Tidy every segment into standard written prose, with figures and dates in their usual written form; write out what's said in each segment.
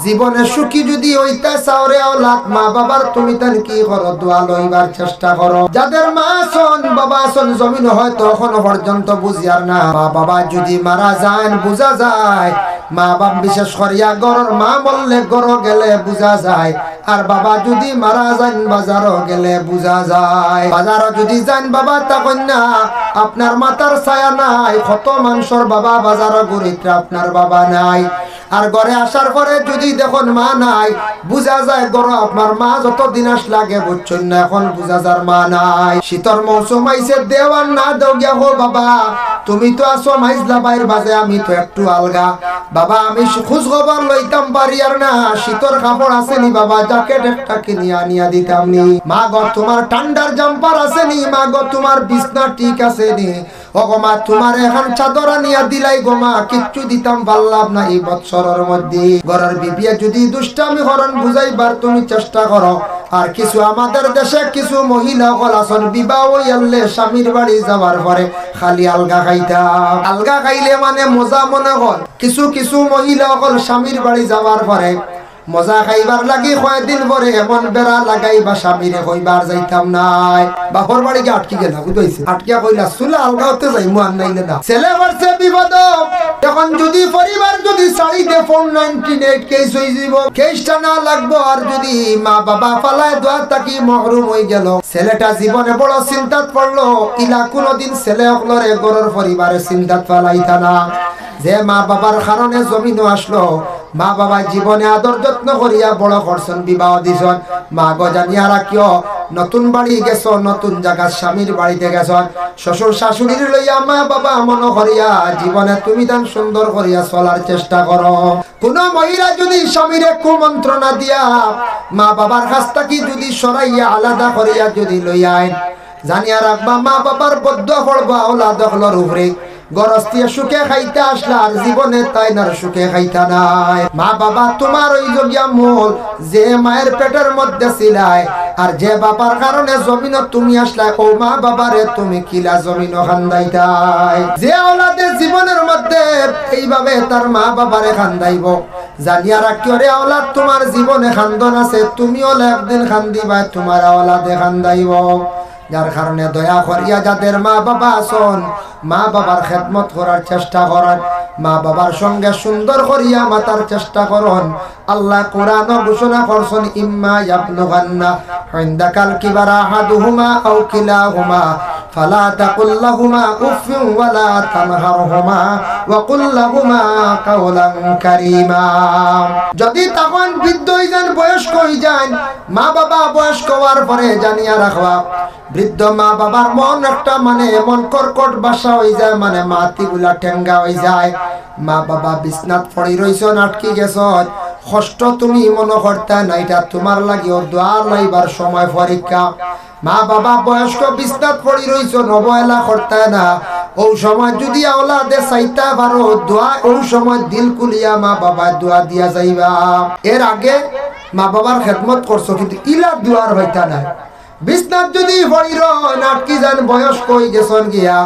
জীবনে সুখী যদি হইতে চাও রে আওলাদ, মা বাবার তুমি তান কি করো, দোয়া লইবার চেষ্টা করো। যাদের মা আছেন বাবা আছেন জমিন হয়তো এখনো পর্যন্ত বুঝিয়ার না, মা বাবা যদি মারা যান বুঝা যায়। মা বাপ বিশেষ করিয়া গরর মা বললে গর গেলে বুঝা যায়, আর বাবা যদি মারা যান বাজারও গেলে বুঝা যায়। বাজারও যদি যান বাবা তখন না আপনার মাথার ছায়া নাই, কত মানুষের বাবা বাজারও গরিব আপনার বাবা নাই। আর ঘরে আসার পরে যদি দেখুন মা নাই, বুঝা যায় গরো আপনার মা যতদিন আসলাগে বুঝছেন না, এখন বুঝা যার মা নাই। শীতর মৌসুম আইসে দেওয়ার না দেও গিয়া হো বাবা, তুমি তো আসো মাইজলা বাইর বাজে, আমি তো একটু আলগা বাবা, আমি খোঁজ খবর লইতাম পারি আর না। শীতর কাপড় আসেনি বাবা, জ্যাকেট একটা কিনিয়া নিয়া দিতাম নি। মা গো তোমার ঠান্ডার জাম্পার আসেনি, মা গো তোমার বিছনা ঠিক আছে নি, ও গো মা তোমার এখন চাদরা নিয়া দিলাই গো মা, কিচ্ছু দিতাম পারলাম না এই বৎসরের মধ্যে। ঘরের বিবিয়া যদি দুষ্টামি হরণ বুঝাইবার তুমি চেষ্টা করো। আর কিছু আমাদের দেশে কিছু মহিলা হল আসন বিবাহ হইলে স্বামীর বাড়ি যাওয়ার পরে খালি আলগা খাইতা, আলগা খাইলে মানে মজা মনে হল। কিছু কিছু মহিলা হল স্বামীর বাড়ি যাওয়ার পরে মজা খাইবার লাগি কয়েকদিন পরে এমন বেড়া লাগাইবা স্বামীরে কইবার যাইতাম নাই, বাপর বাড়ি গিয়ে আটকি গেলা বুঝাইছে, আটকিয়া কইলা চুলা আলগা হতে যাই মুয়ান নাইলে না। ছেলে বাড়ছে বিপদ, এখন যদি পরিবার যদি ছাড়ি দে 498 কেস হয়ে যাব, কেসটা না লাগবো। আর যদি মা বাবা ফালায় দোয়া তাকি মহরুম হয়ে গেল, ছেলেটা জীবনে বড় চিন্তাত পড়লো। ইলা কোনদিন ছেলে অকলরে গরর পরিবারের চিন্তাত ফালাইতা না, যে মা বাবার কারণে জমিনও আসলো। মা বাবা জীবনে আদর যত্ন করিয়া বড় করছেন, বিবাহ দিছন। মা গো জানিয়া রাখিও, নতুন বাড়ি গেছ, নতুন জায়গা স্বামীর বাড়িতে গেছ, শ্বশুর শাশুড়ির লইয়া মা বাবা মনে করিয়া জীবনে তুমি তান সুন্দর করিয়া চলার চেষ্টা করো। কোন মহিলা যদি স্বামীর কুমন্ত্রণা দিয়া মা বাবার কাছ থেকে যদি সরাইয়া আলাদা করিয়া যদি লইয়া জানিয়া রাখবা, মা বাবার বদ্ধ পড়বা ওলা দখলর উপরে। গরস্তিয়া সুখে খাইতে আসলা আর জীবনে তাই না সুখে খাইতা নাই। মা বাবা তোমার ওই যোগিয়া মূল, যে মায়ের পেটের মধ্যে ছিলাই আর যে বাবার কারণে জমিন তুমি আসলা, ও মা বাবারে তুমি কিলা জমিন খান্দাইতাই। যে ওলাদে জীবনের মধ্যে এইভাবে তার মা বাবারে খান্দাইব, জানিয়া রাখিও রে ওলাদ তোমার জীবনে খান্দন আছে, তুমিও একদিন খান্দিবা, তোমার ওলাদে খান্দাইব। যার কারণে দয়া করিয়া যাদের মা বাবা আছেন, মা বাবার খেদমত করার চেষ্টা করেন, মা বাবার সঙ্গে সুন্দর করিয়া মাতার চেষ্টা করুন। আল্লাহ কোরআন ঘোষণা করছেন, ইম্মা ইয়াবলুগান্না ইনদাকাল কিবারা আহাদুহুমা আও কিলাহুমা ফালা তাকুল লাহুমা উফিন ওয়ালা তানহারহুমা ওয়া কুল লাহুমা কাওলান কারীমা। যদি তখন বৃদ্ধ হয়ে যান, বয়স্ক হয়ে যান, মা বাবা বয়স্ক হওয়ার পরে জানিয়া রাখবা, বৃদ্ধ মা বাবার মন একটা মানে এমন কর্কট বাসা হয়ে যায়, মানে মাটিগুলা ঠেঙ্গা হয়ে যায়। মা বাবা বিছনাত পড়ি রইছন, আটকি গেছন, কষ্ট তুমি মনে করতে না, এটা তোমার লাগিও দোয়া লইবার সময় পরীক্ষা। মা বাবা বয়স্ক বিছনাত পড়ি রইছন, অবহেলা করতে না। ও সময় যদি আওলাদে চাইতে পারো দোয়া, ওই সময় দিল কুলিয়া মা বাবা দোয়া দিয়া যাইবা। এর আগে মা বাবার খেদমত করছো কিন্তু ইলা দোয়ার হইতা না। বিছনাত যদি পড়ি রন, আটকি যান, বয়স্ক হয়ে গেছন গিয়া,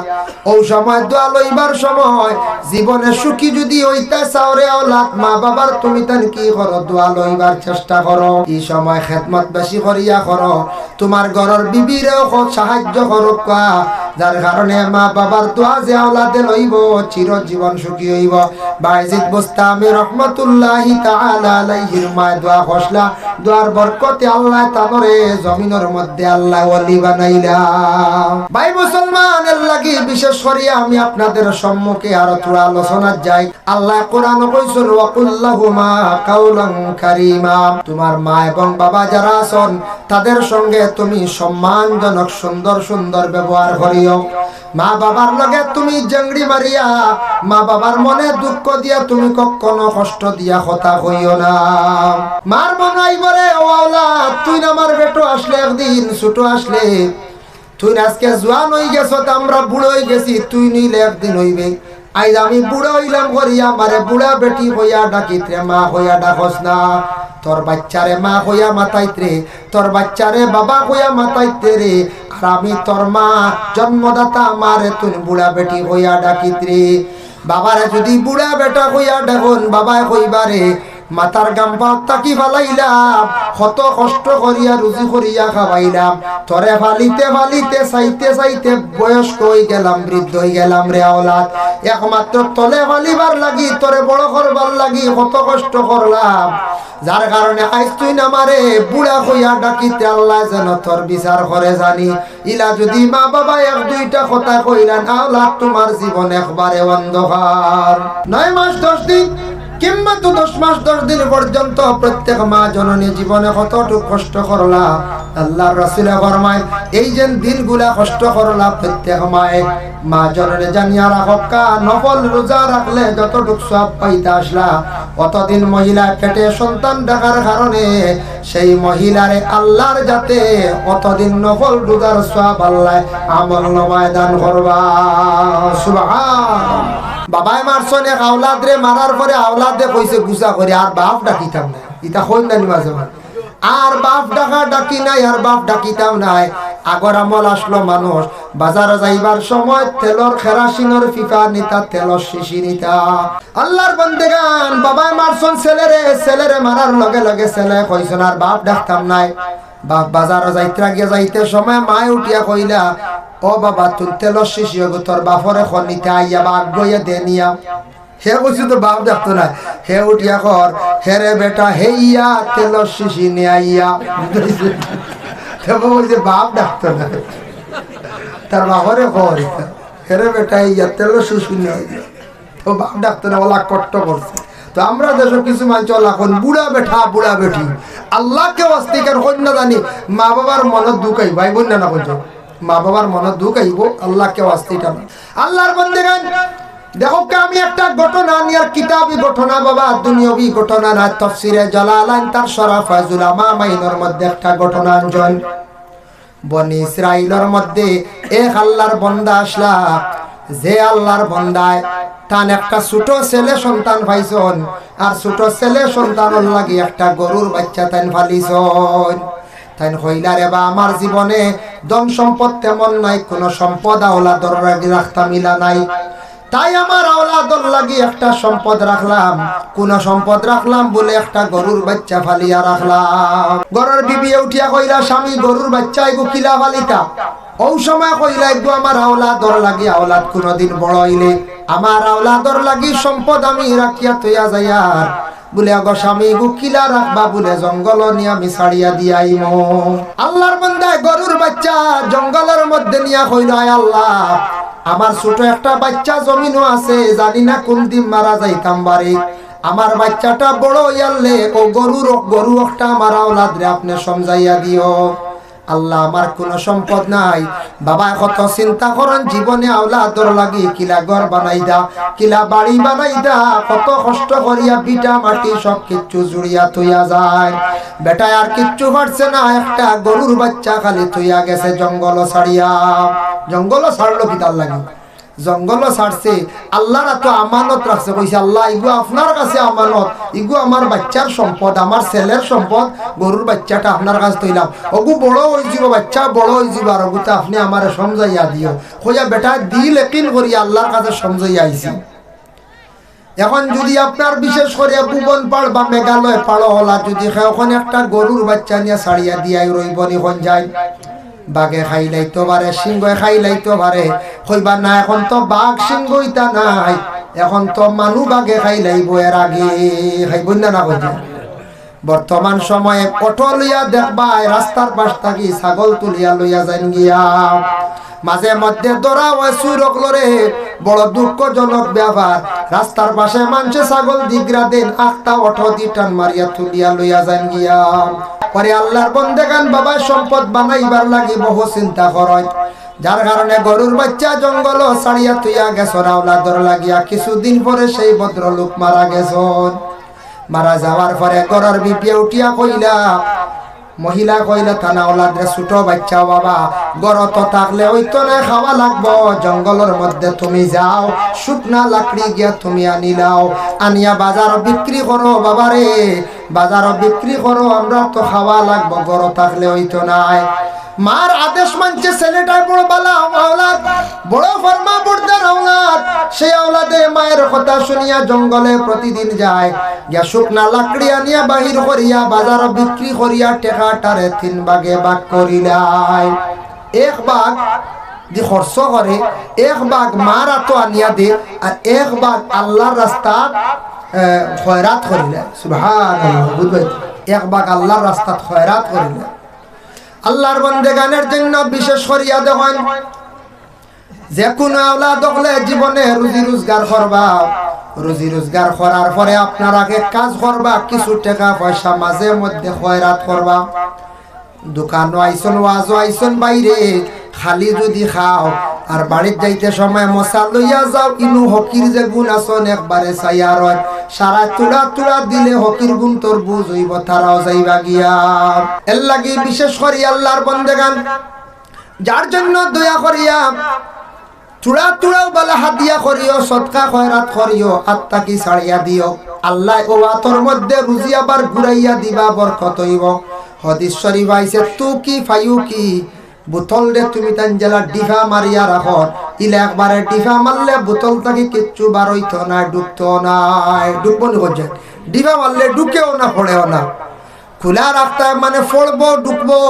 ও সময় দোয়া লইবার সময় জীবনে সুখী যদি হইতে চাও রে আওলাদ, মা বাবার তুমি তান কি করো, দোয়া লইবার চেষ্টা করো। এই সময় খেদমত বেশি করিয়া করো, তোমার ঘরের বিবিরেও সাহায্য করো, যার কারণে মা বাবার দোয়া যে আওলাদে লইব চিরজীবন সুখী হইব। বাইজিদ বুস্তামি রহমাতুল্লাহি তাআলা আলাইহির মা দোয়া খসলা, দোয়ার বরকতে আল্লাহ তানরে জমিনের মধ্যে আল্লাহ ওলি বানাইলা। ভাই মুসলমানের লাগি বিশেষ করিয়া আমি আপনাদের সম্মুখে আরো থোড়া আলোচনা যাই। আল্লাহ কোরআন কইছেন, ওয়া কুল লাহুমা কাওলান কারীমা। তোমার মা এবং বাবা যারা আছেন তাদের সঙ্গে তুমি সম্মানজনক সুন্দর সুন্দর ব্যবহার করিও। মা বাবার লগে তুমি জেংড়ি মারিয়া মা বাবার মনে দুঃখ দিয়া তুমি কখনো কষ্ট দিয়া কথা কইও না। মার মনে আইবরে, ও আওলাদ তুই আমার বেটো আসলে একদিন ছোট আসলে, তুই আজকে জোয়ান হয়ে গেছ, আমরা বুড়ো হয়ে গেছি, তুই নিলে একদিন হইবে। আইজ আমি বুড়ো হইলাম করিয়া মারে বুড়া বেটি হইয়া ডাকিত্রে, মা হইয়া ডাকস না। তোর বাচ্চারে মা হইয়া মাতাইত্রে, তোর বাচ্চারে বাবা হইয়া মাতাইতে রে। আর আমি তোর মা জন্মদাতা, আমারে তুই বুড়া বেটি হইয়া ডাকিত্রে। বাবারে যদি বুড়া বেটা হইয়া ডাকুন, বাবা কইবারে মাথার গাম পাও তাকি ফালাইলাম, কত কষ্ট করিয়া রুজি করিয়া খাওয়াইলাম, তোরে ফালিতে ফালিতে চাইতে চাইতে বয়স্ক হয়ে গেলাম, বৃদ্ধ হয়ে গেলাম রে আওলাদ। একমাত্র তলে ফালিবার লাগি, তোরে বড় করবার লাগি কত কষ্ট করলাম, যার কারণে আজ তুই নামারে বুড়া হইয়া ডাকিতে আল্লাহ যেন তোর বিচার করে জানি। ইলা যদি মা বাবা এক দুইটা কথা কইলেন, আওলাদ তোমার জীবন একবারে অন্ধকার। 9 মাস 10 দিন কিংবা তো 10 মাস 10 দিন পর্যন্ত প্রত্যেক মা জননী জীবনে কতটুকু কষ্ট করলা। আল্লাহর রাসূল ফরমায়, এই যে দিনগুলা কষ্ট করলা প্রত্যেক মায়ে মা জননী জানিয়া রাখা, নফল রোজা রাখলে যতটুকু সওয়াব পাইতে আসলা, অতদিন মহিলা পেটে সন্তান দেখার কারণে সেই মহিলারে আল্লাহর যাতে অতদিন নফল রোজার সওয়াব আল্লাহ আমল নামায় দান করবা। সুবহানাল্লাহ। বাবাই মারছনে আওলাদ রে মারার পরে আওলাদে কইছে গুসা করে আর বাপ ডাকিতাম না, ইটা কইন না মাঝে মাঝে আর বাপ ডাকা ডাকি নাই, আর বাপ ডাকিতাম নাই। আগর আমল আসলো মানুষ বাজারে যাইবার সময় তেলর কেরাসিনের ফিফা নিতা, তেলর শিশি নিতা। আল্লাহর বান্দেগান বাবাই মারছন ছেলেরে মারার লগে লগে ছেলে কইছন আর বাপ ডাকতাম নাই। বাপ বাজারে যাইতে সময় মায় উঠিয়া কইলা, ও বাবা তুই তেলর শিশি হগো তোর বাপরে খনিতে আইয়া বা আগ্রহে দে নিয়া। হে কইছি তো বাপ ডাকতো না, হে উঠিয়া কর, হেরে বেটা হেইয়া তেলর শিশি নিয়ে আইয়া। বাপ ডাকতো না, তার বাপরে কর, হেরে বেটা হেইয়া তেলর শিশি নিয়ে আইয়া। তো বাপ ডাকতো না, ওলা কষ্ট করছে। তো আমরা দেশ কিছু মানুষ এখন বুড়া বেঠা বুড়া বেঠি আল্লাহকে অস্তিকার কন্যা জানি মা বাবার মনত দুঃখাই ভাই বোন না বলছ, মা বাবার মনত দুঃখ আইব, আল্লাহকে অস্তিটা না। আল্লাহর বান্দেগান দেখো আমি একটা ঘটনা নিয়ার কিতাবি ঘটনা বাবা, দুনিয়াবি ঘটনা না, তাফসিরে জালালাইন তার শরফ ফায়জুল আমামাইনের মধ্যে একটা ঘটনা আনজন। বনি ইসরাইলের মধ্যে এক আল্লাহর বান্দা আসলা, যে আল্লাহর বান্দায় তান একটা ছোট ছেলে সন্তান পাইছন, আর ছোট ছেলে সন্তানের লাগি একটা গরুর বাচ্চা তাই ফালিছন। তাই কইলা রে বা আমার জীবনে ধন সম্পদ তেমন নাই, কোন সম্পদ আওলাদর লাগি রাখতাম মিলা নাই, তাই আমার আওলাদর লাগি একটা সম্পদ রাখলাম। কোন সম্পদ রাখলাম বলে একটা গরুর বাচ্চা ফালিয়া রাখলাম। গরুর বিবি উঠিয়া কইলা, স্বামী গরুর বাচ্চা এগো কিলা ফালিতা? ও সময় কইলা, এগো আমার আওলাদর লাগি, আওলাদ কোনদিন বড় হইলে আমার আওলাদর লাগি সম্পদ আমি রাখিয়া তৈয়া যাই। আর বলে আগো স্বামী গো কিলা রাখবা? বলে জঙ্গল নিয়ে আমি ছাড়িয়া দিয়াইম। আল্লাহর বান্দায় গরুর বাচ্চা জঙ্গলের মধ্যে নিয়া কইল, আয় আল্লাহ আমার ছোট একটা বাচ্চা জমিনও আছে, জানি না কোন দিন মারা যাইতাম বারে, আমার বাচ্চাটা বড় হইয়ালে ও গরু একটা আমার আওলাদ রে আপনি সমঝাইয়া দিও। আল্লাহ আমার কোন সম্পদ নাই, বাবা কত চিন্তা করেন জীবনে আওলাদর লাগি কিলা ঘর বানাই দা, কিলা বাড়ি বানাই দা, কত কষ্ট করিয়া বিটা মাটি সব কিচ্ছু জুড়িয়া থইয়া যায়। বেটা আর কিচ্ছু পারছে না, একটা গরুর বাচ্চা খালি থইয়া গেছে জঙ্গল ছাড়িয়া। জঙ্গল ছাড়লো কি তার লাগে? জঙ্গল ছাড়ছে, আল্লাহর এত আমানত রাখছে, কইছে আল্লাহ ইগু আপনার কাছে আমানত, ইগু আমার বাচ্চার সম্পদ, আমার ছেলের সম্পদ, গরুর বাচ্চাটা আপনার কাছে তৈলাম, ওগু বড় হয়ে যাব, বাচ্চা বড় হয়ে যাব, আর ওগুতে আপনি আমার সমঝাইয়া দিও। কইয়া বেটা দিল একিন করিয়া আল্লাহর কাছে সমঝাইয়া আইছি। এখন যদি আপনার বিশেষ করে ভুবন পাড় বা মেঘালয় পাড়ো হলা, যদি ওখানে একটা গরুর বাচ্চা নিয়ে ছাড়িয়া দিয়াই রইবনি কোন যায়, বাঘে খাই লাইতে পারে, সিংহে খাই লাইতে পারে, কইবা না এখন তো বাঘ সিংহ ইতা নাই, এখন তো মানু বাঘে খাই লাইব, এর আগে খাইব না কইছে। বর্তমান সময়ে অটো লইয়া দেখবাই রাস্তার পাশ থাকি ছাগল তুলিয়া লইয়া যাইন গিয়া, মাঝে মধ্যে দৌড়া হয় সুরক লরে, বড় দুঃখজনক ব্যাপার। রাস্তার পাশে মানুষে ছাগল দিগরা দেন, আখটা অটো দি টান মারিয়া তুলিয়া লইয়া যাইন গিয়া। পরে আল্লাহর বন্দেগান বাবা সম্পদ বানাইবার লাগি বহু চিন্তা করয়, যার কারণে গরুর বাচ্চা জঙ্গল ছাড়িয়া তুইয়া গেছর আওলাদর লাগিয়া। কিছুদিন পরে সেই ভদ্রলোক মারা গেছন। মারা যাওয়ার পরে গরুর বিপিয়া উঠিয়া কইলা, মহিলা কইলা থানা ওলাদরে ছোট বাচ্চা বাবা গড় তো থাকলে ওই তো না খাওয়া লাগবো, জঙ্গলের মধ্যে তুমি যাও, শুকনা লাকড়ি গিয়া তুমি আনিলাও, আনিয়া বাজার বিক্রি করো বাবারে, বাজার বিক্রি করো, আমরা তো খাওয়া লাগবো, গড় থাকলে ওই তো নাই। মার আদেশ মানছে, ছেলেটাই বড় বালা আওলাদ, বড় ফরমা বর্দার আওলাদ। সেই আওলাদে মায়ের কথা শুনিয়া জঙ্গলে প্রতিদিন যায়, গিয়া শুকনা লাকড়ি আনিয়া বাহির করিয়া বাজার বিক্রি করিয়া টেকাটারে 3 ভাগে ভাগ করিলাই। 1 ভাগ দি খরচ করে, 1 ভাগ মার আতো আনিয়া দে, আর 1 ভাগ আল্লাহর রাস্তা খয়রাত করিলে। সুবহানাল্লাহ, বুঝবেন? 1 ভাগ আল্লাহর রাস্তা খয়রাত করিলে। আল্লাহর বান্দাগানের জন্য বিশেষ করিয়া দেখেন, যে কোনো আওলাদ হলে জীবনে রুজি রোজগার করবা, রুজি রোজগার করার পরে আপনার আগে কাজ করবা, কিছু টাকা পয়সা মাঝে মধ্যে খয়রাত করবা। দোকানও আইসন, ওয়াজও আইসন, বাইরে খালি যদি খাও আর বাড়ির যাইতে সময় মশা লইয়া যাও, ইনু হকির যে গুণ আসন একবারে চাইয়ার হয়, সারা তুড়া তুড়া দিলে হকির গুণ তোর বুঝ হইব, তারাও যাইবা গিয়া। এর লাগি বিশেষ করি আল্লাহর বন্দেগান, যার জন্য দয়া করিয়া চূড়া চূড়াও বলে হাতিয়া করিও, সদকা খয়রাত করিও, আত্মাকি ছাড়িয়া দিও। আল্লাহ ও আতর মধ্যে রুজি আবার ঘুরাইয়া দিবা, বরকত হইব। হাদিস শরীফ আইছে, তু কি ফায়ু কি, বোতল রে তুমি তানজেলা ডিফা মারিয়া রাখো, ইলে একবারে ডিফা মারলে বোতল থাকি কিচ্ছু বার হইতো না, ডুবতো না, ডুববো নি করছে। ডিফা মারলে ঢুকেও না, পড়েও না, খোলা রাখতে মানে পড়বো ডুববো।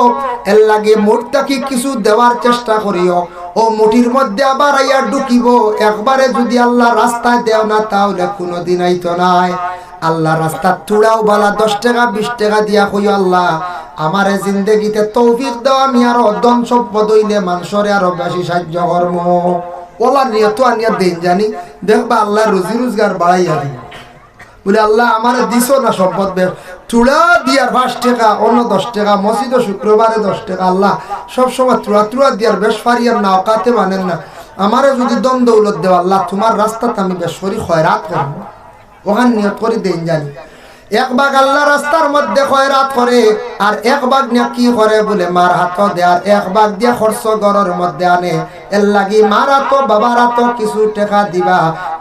এর লাগে মুঠটাকে কিছু দেওয়ার চেষ্টা করিও, ও মুঠির মধ্যে আবার আইয়া ঢুকিব। একবারে যদি আল্লাহ রাস্তায় দেও না, তাহলে কোনোদিন আইতো নাই। আল্লাহ রাস্তা চূড়াও বালা 10 টাকা 20 টাকা দিয়া কইও, আল্লাহ আমারে জিন্দেগিতে তৌফিক দাও, আমি আরো ধন সম্পদ হইলে মানুষরে আরো বেশি সাহায্য করব। ওলা নিয়ত আনিয়া দেন জানি, দেখবা আল্লাহ রুজি রোজগার বাড়াইয়া দিন। বলে আল্লাহ আমার দিছ না সম্পদ, বেশ চূড়া দিয়ার 5 টাকা, অন্য 10 টাকা, মসজিদে শুক্রবারে 10 টাকা, আল্লাহ সবসময় চূড়া চূড়া দিয়ার বেশ ফারিয়ার না, অকাতে মানেন না। আমারে যদি দম দৌলত দেও আল্লাহ, তোমার রাস্তাতে আমি বেশ করি খয়রাত করবো, ওখান নিয়ত করে দেন জানি। 1 ভাগ আল্লাহ রাস্তার মধ্যে খয়রাত করে, আর 1 ভাগ নিয়ে কি করে বলে মার হাত দেয়, আর 1 ভাগ দিয়ে খরচ ঘরের মধ্যে আনে। এর লাগি মার হাত বাবার হাত কিছু টাকা দিবা,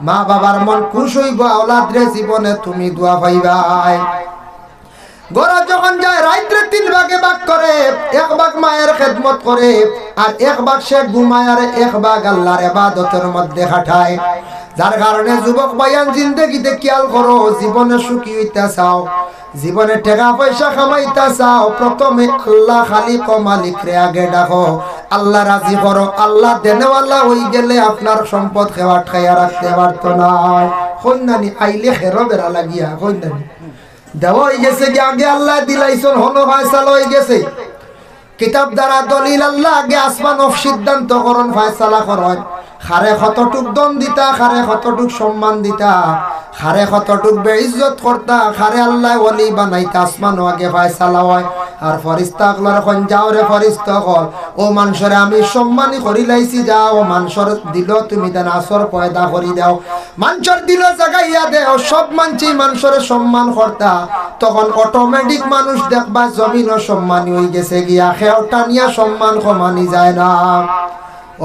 মা বাবার মন খুশ হইব, আওলাদ রে জীবনে তুমি দোয়া পাইবাই। গড়া যখন যায় রাত্রে 3 ভাগে ভাগ করে, 1 ভাগ মায়ের খেদমত করে, আর 1 ভাগ সে ঘুমায়, আর 1 ভাগ আল্লাহর ইবাদতের মধ্যে খাটায়। যার কারণে যুবক ভাইয়ান জিন্দেগিতে খেয়াল করো, জীবনে সুখী হইতে চাও, জীবনে টাকা পয়সা কামাইতে চাও, প্রথমে আল্লাহ খালিক ও মালিক রে আগে ডাকো, আল্লাহ রাজি করো। আল্লাহ দেনেওয়ালা হই গেলে আপনার সম্পদ খেওয়া খাইয়া রাখতে পারতো না। কন্যানি আইলে খেরো বেড়া লাগিয়া, কন্যানি দেওয়া হয়ে গেছে, আগে আল্লাহ দিলাইছন, হলো ফয়সালা হয়ে গেছে। কিতাব দ্বারা দলিল আল্লাহ আগে আসমান অফ সিদ্ধান্ত করণ ফয়সালা করন, খারে কতটুক দম দিতা, খারে কতটুক সম্মান দিতা, খারে কতটুক বেইজ্জত করতা, খারে আল্লাহ ওলি বানাইতা, আসমান আগে ফয়সালা হয়। আর ফরিস্তা গুলার এখন যাও রে ফরিস্তা হল, ও মানুষরে আমি সম্মানই করি লাইছি, যাও মানুষের দিল তুমি দেন আসর পয়দা করি দাও, মানুষের দিল জাগাইয়া দেও। সব মানছি মানুষের সম্মান করতা, তখন অটোমেটিক মানুষ দেখবা জমিনও সম্মানী হয়ে গেছে গিয়া, খেওটা নিয়ে সম্মান কমানি যায় না।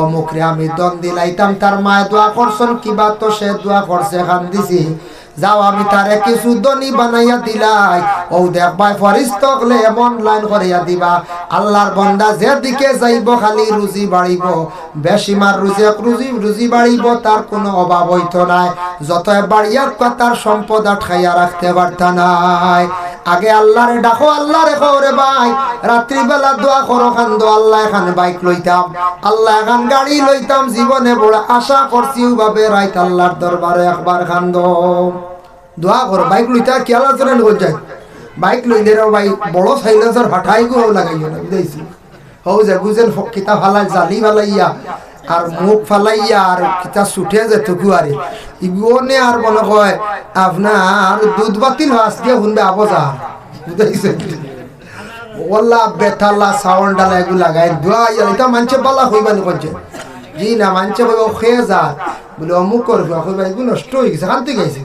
অমুকরে আমি দন দিলাইতাম, তার মায়ে দোয়া করছেন, কিবা তো সে দোয়া করছে, খান দিছি, যাও আমি তারে কিছু দনি বানাইয়া দিলাই। ও দেখবাই ফরিস্তা হলে এমন লাইন করিয়া দিবা, আল্লাহর বান্দা যেদিকে যাইব খালি রুজি বাড়িব, বেশি মার রুজি বাড়িব, তার কোনো অভাব হইতো নাই। যতই বাড়িয়ার তার সম্পদ আটকাইয়া রাখতে পারত নাই। আগে আল্লাহরে ডাকো, আল্লাহরে কওরে ভাই, রাত্রিবেলা দোয়া করো, কান্দো, আল্লাহ এখানে বাইক লইতাম, আল্লাহ এখান গাড়ি লইতাম, জীবনে বড় আশা করছি ওভাবে রাইত আল্লাহর দরবারে একবার কান্দো, দোয়া করো। বাইক লইতা কি আলোচনা যায়, বাইক লইলে ভাই বড় সাইলেন্সার ফাটাই গো লাগাইও না, বুঝাইছি। হও যে বুঝেন কিতা ফালাই, জালি ফালাইয়া আর মুখ ফালাইয়া আর কিতা ছুটে যেত কুয়ারে ইগুনে, আর মনে হয় আপনার দুধ বাতিল হাস দিয়ে শুনবে আবজা, বুঝাইছে। ওল্লা বেতাল্লা সাউন্ড ডালা এগুলো লাগাই দোয়া, এটা মানছে বালা হইবানি করছে, জি না মানছে বলে ও খেয়ে যা বলে অমুক করবে, এগুলো নষ্ট হয়ে গেছে, কানতে গেছে।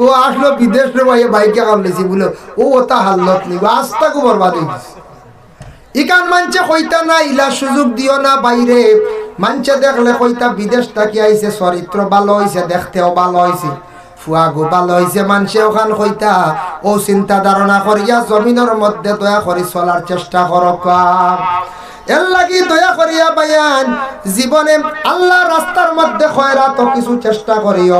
ও আসলো বিদেশ রে ভাই, বাইকে কামলেছি বলে ও তা হাল্লত নিব, আস্তাকে বরবাদ হয়ে গেছে। ইকান মানছে কইতা না, ইলা সুযোগ দিও না বাইরে, মানছে দেখলে কইতা বিদেশ থাকি আইছে, চরিত্র ভালো হইছে, দেখতেও ভালো হইছে, ফুয়া গো ভালো হইছে মানুষে ওখান কইতা ও চিন্তা ধারণা করিয়া জমিনের মধ্যে দয়া করি চলার চেষ্টা করক। এর লাগি দয়া করিয়া বায়ান জীবনে আল্লাহ রাস্তার মধ্যে খয়রাত কিছু চেষ্টা করিও,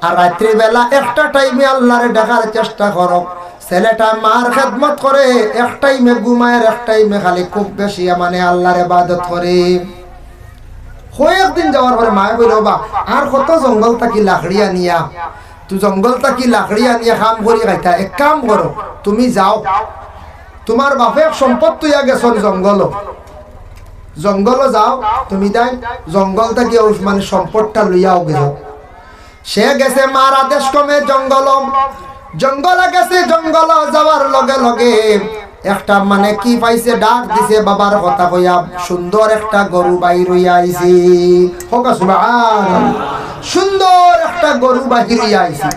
আর রাত্রি বেলা একটা টাইমে আল্লাহরে ডাকার চেষ্টা করো। ছেলেটা মার খেদমত করে, এক টাইমে ঘুমায়, এক টাইমে খালি খুব বেশি মানে আল্লাহর ইবাদত করে। কয়েকদিন যাওয়ার পরে মায়ে কইল বা আর কত জঙ্গল থাকি লাকড়ি আনিয়া, তুই জঙ্গল থাকি লাকড়ি আনিয়া কাম করি খাইতা, এক কাম করো তুমি যাও, তোমার বাপে সম্পদ তুইয়া গেছন জঙ্গল যাও, তুমি তাই জঙ্গল থাকি মানে সম্পদটা লইয়াও গেছো। সে গেছে মার আদেশ কমে জঙ্গলে গেছে। জঙ্গল যাওয়ার লগে লগে একটা মানে কি পাইছে, ডাক দিছে বাবার কথা কইয়া, সুন্দর একটা গরু বাইর হইয়া আইছি। হোকা সুবহানাল্লাহ, সুন্দর একটা গরু বাহির হইয়া আইছি।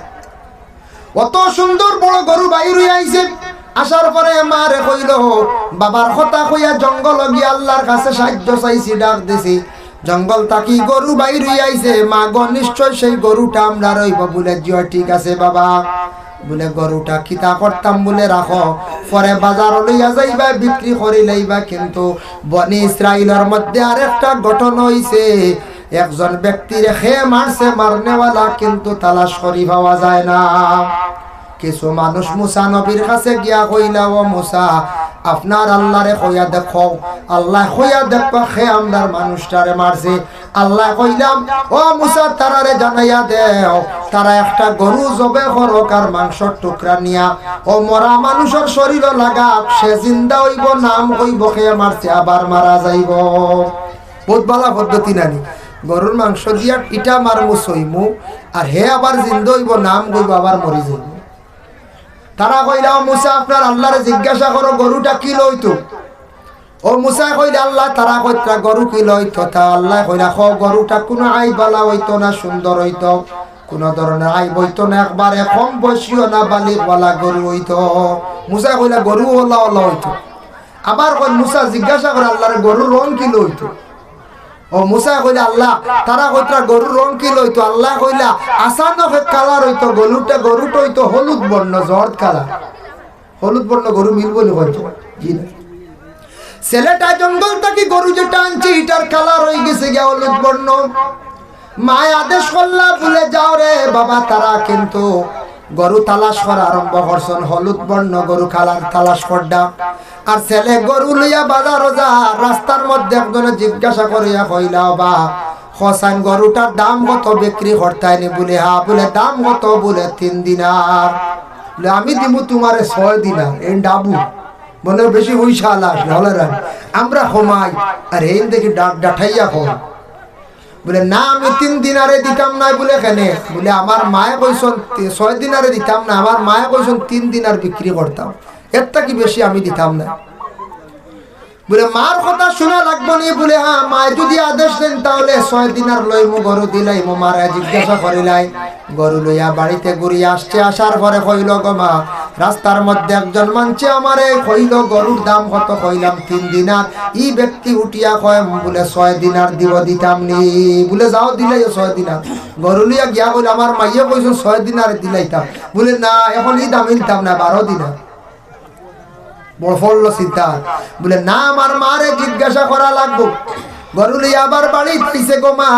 অত সুন্দর বড় গরু বাইর হইয়া আইছে। আসার পরে মারে কইল বাবার কথা কইয়া জঙ্গল গিয়ে আল্লাহর কাছে সাহায্য চাইছি, ডাক দিছি। জঙ্গল তাকি গরু বাইর হইয়া আইছে। মা গো নিশ্চয় সেই গরুটা আমরা রইব বলে জিও, ঠিক আছে বাবা বলে গরুটা কিতা করতাম বলে রাখো, পরে বাজার লইয়া যাইবা বিক্রি করি লইবা। কিন্তু বনি ইসরাইলের মধ্যে আরেকটা ঘটনা হইছে, একজন ব্যক্তির খেয়ে মারছে মারনেওয়ালা, কিন্তু তালাশ করি পাওয়া যায় না। কিছু মানুষ মুসা নবীর কাছে গিয়া কইলা ও মুসা আপনার আল্লাহরে কইয়া দেখো, আল্লাহ কইয়া দেখো খে আমদার মানুষটারে মারছে। আল্লাহ কইলাম ও মুসা তারারে জানাইয়া দেও, তারা একটা গরু জবে করক আর মাংসর টুকরা নিয়া ও মরা মানুষের শরীর লাগা, সে জিন্দা হইব, নাম হইব খে মারছে আবার মারা যাইব। বহুত ভালো পদ্ধতি নানি, গরুর মাংস দিয়া ইটা মারমু সইমু আর হে আবার জিন্দা হইব, নাম হইব আবার মরি যাইব। তারা কইলা ও মুসা আপনার আল্লাহরে জিজ্ঞাসা করো গরুটা কি লইতো। ও মুসা কইলা আল্লাহ, তারা কইতা গরু কি লইতো। তা আল্লাহ কইলা খ গরুটা কোনো আইবালা হইতো না, সুন্দর হইতো, কোন ধরনের আইব হইতো না, একবারে কম বয়সীয় না বালিকওয়ালা গরু হইতো। মুসা কইলা গরু ওলা ওলা হইতো। আবার কই মুসা জিজ্ঞাসা করে আল্লাহরে গরুর রং কি লইতো। ও মুসা কইলা আল্লাহ, তারা কইতা গরুর রং কি লইতো। আল্লাহ কইলা আসানক কালার হইতো, গরুটা হইতো হলুদ বর্ণ, জর্দ কালার। হলুদ বর্ণ গরু মিলবো না হইতো জি না। ছেলেটা জঙ্গল থেকে গরু যেটা আনছে এটার কালার হয়ে গেছে গিয়া হলুদ বর্ণ। মায় আদেশ করলা বলে যাও রে বাবা, তারা কিন্তু গরু তালাশ করা আরম্ভ করছেন, হলুদ বর্ণ গরু কালার তালাশ করডা। আর ছেলে গরু লইয়া বাজার যা, রাস্তার মধ্যে একজনে জিজ্ঞাসা করিয়া কইলা বা হোসাইন গরুটার দাম কত বিক্রি করতাইনি বলে, হা বলে দাম কত বলে 3 দিনার। বলে আমি দিব তোমারে 6 দিনার। এই ডাবু বলে বেশি পয়সা আসলে হলে আমরা কমাই, আর এই দেখি ডাঠাইয়া কম। বলে না আমি 3 দিনারে দিতাম না। বলে কেনে? বলে আমার মায়ে কইসন 6 দিনারে দিতাম না, আমার মায়ে কইসন 3 দিনার বিক্রি করতাম, এর কি বেশি আমি দিতাম না। বলে মার কথা শোনা লাগবো নি। বলে হ্যাঁ, মায় যদি আদেশ দেন তাহলে 6 দিনার লইমু গরু দিলাইমু। মারা জিজ্ঞাসা করিলাই, গরু লইয়া বাড়িতে ঘুরিয়ে আসছে। আসার পরে কইল গো মা, রাস্তার মধ্যে একজন মানছে আমারে কইল গরুর দাম কত। কইলাম 3 দিনার। ই ব্যক্তি উঠিয়া কয় বলে 6 দিনার দিব, দিতাম নি। বলে যাও দিলাই 6 দিনার। গরু লইয়া গিয়া কইল আমার মাইয়া কইস 6 দিনারে দিলাইতাম। বলে না এখন ই দামে দিতাম না, 12 দিনার। বড় চিন্তা। বলে না আমার মারে জিজ্ঞাসা করা লাগবো। গরু লইয়া আবার বাড়ি পাইছে গো মা,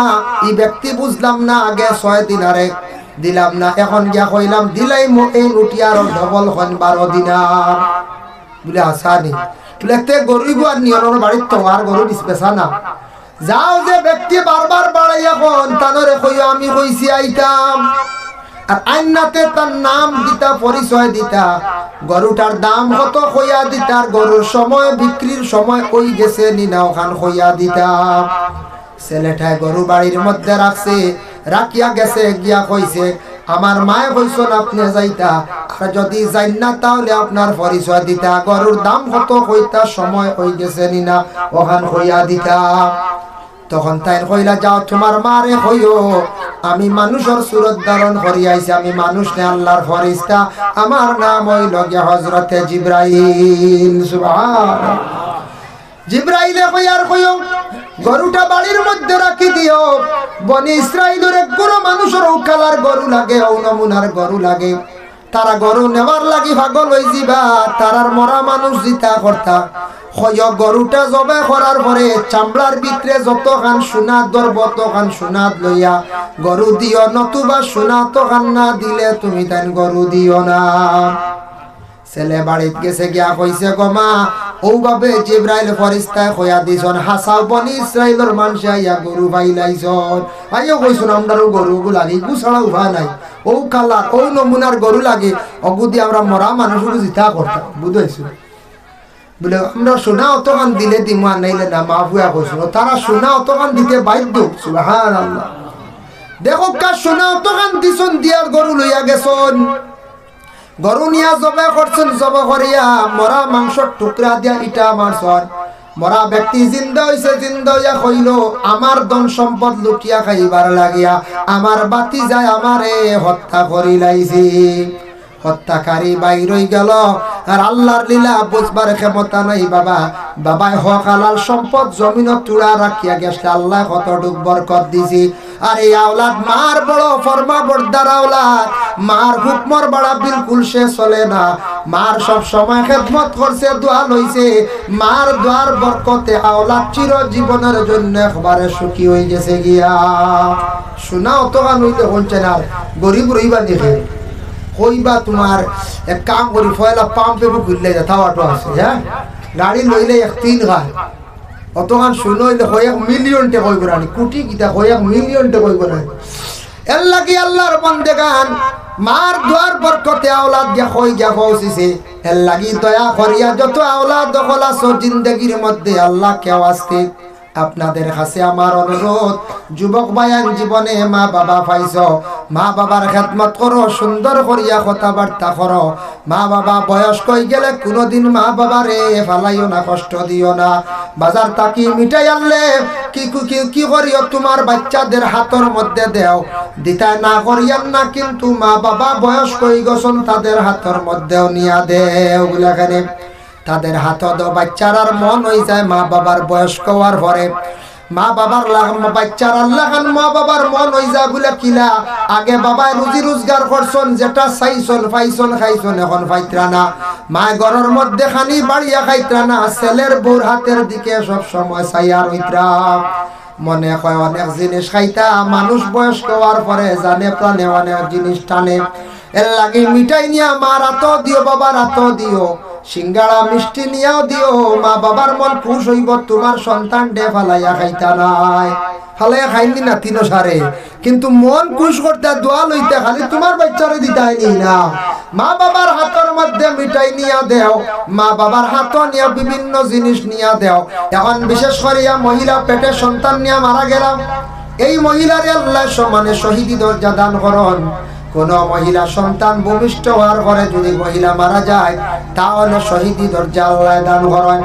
এই ব্যক্তি বুঝলাম না আগে 6 দিনারে দিলাম না, এখন গিয়া কইলাম দিলাই এই উঠি আর ডবল হন 12 দিনার। বলে আসানি বলে গরু আর নিয়র বাড়ির তো আর গরু বেচা না। যাও যে ব্যক্তি বারবার বাড়াইয়া কোন তানরে কইও আমি কইছি আইতাম, আর আইনাতে তার নাম দিতা, পরিচয় দিতা, গরুটার দাম কত কইয়া দিতা, গরুর সময় বিক্রির সময় ওই গেছে নিনা ওখান কইয়া দিতা। ছেলেটায় গরু বাড়ির মধ্যে রাখছে, রাখিয়া গেছে গিয়া কইছে আমার মায়ে কইছেন আপনি যাইতা, আর যদি যাই না তাহলে আপনার পরিচয় দিতা, গরুর দাম কত কইতা, সময় ওই গেছে নিনা ওখান কইয়া দিতা। তখন তাই কইলা যাও তোমার মারে কইও আমি মানুষের সুরত ধারণ করি আইছি, আমি মানুষ নে আল্লাহর ফেরেশতা, আমার নাম হইল গিয়া হযরতে জিবরাইল। সুবহানাল্লাহ। জিব্রাইলে কইয়ার কইও গরুটা বাড়ির মধ্যে রাখি দিও। বনি ইসরাইলের এক গরু মানুষের কালার গরু লাগে, ও নমুনার গরু লাগে। তারা গরু নেওয়ার লাগি পাগল হই যাবা। তারার মরা মানুষ জিতা করতা হয় গরুটা জবে করার পরে চামড়ার ভিতরে যতখান সোনা ধরব ততখান সোনা লইয়া গরু দিও, নতুবা সোনা তখান না দিলে তুমি তাই গরু দিও না। ছেলে বাড়িত গেছে গিয়া কইছে গো মা, ওভাবে জিব্রাইল ফেরেশতায় কইয়া দিছন হাসাও বনি ইসরাইলের মানুষে আইয়া গরু পাইলাইছন। আইও কইছন আমরাও গরু লাগি গুছাড়া উভা নাই, ও কালার ও নমুনার গরু লাগে, অগুদি আমরা মরা মানুষকে জিতা করতাম। বুঝাইছো বলে আমরা সোনা অতখান দিলে দিমা নাইলে না, মা বুয়া কইছিল তারা সোনা অতখান দিতে বাধ্য। সুবহানাল্লাহ। দেখো কা সোনা অতখান দিছন দিয়ার গরু লইয়া গেছন। গরু নিয়া জবে করছেন, জবে করিয়া মরা মাংসর টুকরা দিয়া ইটা মারছন। মরা ব্যক্তি জিন্দা হইছে, জিন্দা হইয়া কইল আমার ধন সম্পদ লুটিয়া খাইবার লাগিয়া আমার বাতি যায় আমারে হত্যা করিলাইছি। হত্যাকারী বাইর হই গেল, আর আল্লাহর লীলা বুঝবার ক্ষমতা নাই বাবা। বাবাই হক হালাল সম্পদ জমিনত তুড়া রাখিয়া গেছে, আল্লাহ কতটুক বরকত দিছি। আর এই আওলাদ মার বড় ফরমা বর্দার আওলাদ, মার হুকমর বাড়া বিলকুল সে চলে না। মার সব সময় খেদমত করছে, দোয়া লইছে। মার দোয়ার বরকতে আওলাদ চির জীবনের জন্য একবারে সুখী হয়ে গেছে গিয়া। শোনা অতগান হইতে হচ্ছে না, গরিব রইবা দেখে কইবা তোমার এক কাম করি ফয়লা পাম্পে ঘুরলে যাওয়াটো আছে। হ্যাঁ, গাড়ি লইলে এক তিন গায় অতখান শুনো হইলে কয়েক মিলিয়ন টাকা কইব রানি, কোটি গীতা কয়েক মিলিয়ন টাকা কইব রানি। এর লাগি আল্লাহর বন্দে গান মার দোয়ার বরকতে আওলাদ দিয়া কই গিয়া পৌঁছিছে। এর লাগি দয়া করিয়া যত আওলাদ দখল আছো জিন্দগির মধ্যে আল্লাহ কেউ আসতে আপনাদের কাছে আমার অনুরোধ, যুবক বায়ান জীবনে মা বাবা পাইছ, মা বাবার খেদমত করো, সুন্দর করিয়া কথাবার্তা করো। মা বাবা বয়স কই গেলে কোনোদিন মা বাবারে ফালাইও না, কষ্ট দিও না। বাজার তাকি মিঠাই আনলে কি করিও তোমার বাচ্চাদের হাতের মধ্যে দেও, দিতায় না করিয়ান না, কিন্তু মা বাবা বয়স কই গছন তাদের হাতের মধ্যেও নিয়া দেও। ওগুলাখানে তাদের হাতত বাচ্চারার মন হয়ে যায় মা বাবার বয়স্ক হওয়ার পরে। মা বাবার বাচ্চার আল্লাহ মা বাবার মন হয়ে যায় বলে কিলা আগে বাবায় রুজি রোজগার করছন, যেটা চাইছন পাইছন খাইছন, এখন পাইত্রা না। মা ঘরের মধ্যে খানি বাড়িয়া খাইত্রা না, ছেলের বউর হাতের দিকে সব সময় চাইয়া রইত্রা। মনে হয় অনেক জিনিস খাইতা, মানুষ বয়স্ক হওয়ার পরে জানে প্রাণে অনেক জিনিস টানে। এর লাগে মিঠাই নিয়া মার হাত দিও, বাবার হাত দিও, সিঙ্গাড়া মিষ্টি নিয়াও দিও। মা বাবার মন খুশ হইব, তোমার সন্তান ডে ফালাইয়া খাইতা নাই, ফালাইয়া খাইনি না তিনো সারে, কিন্তু মন খুশ করতে দোয়া লইতে খালি তোমার বাচ্চারে দিতাই নি না। মা বাবার হাতের মধ্যে মিঠাই নিয়া দেও, মা বাবার হাত নিয়া বিভিন্ন জিনিস নিয়া দেও। এখন বিশেষ করিয়া মহিলা পেটে সন্তান নিয়া মারা গেলাম, এই মহিলারে আল্লাহ সমানে শহীদি দরজা দান করন। কোন মহিলা সন্তান ভূমিষ্ঠ হওয়ার পরে যদি মহিলা মারা যায়, তাহলে শহীদি দরজা আল্লাহ দান করেন।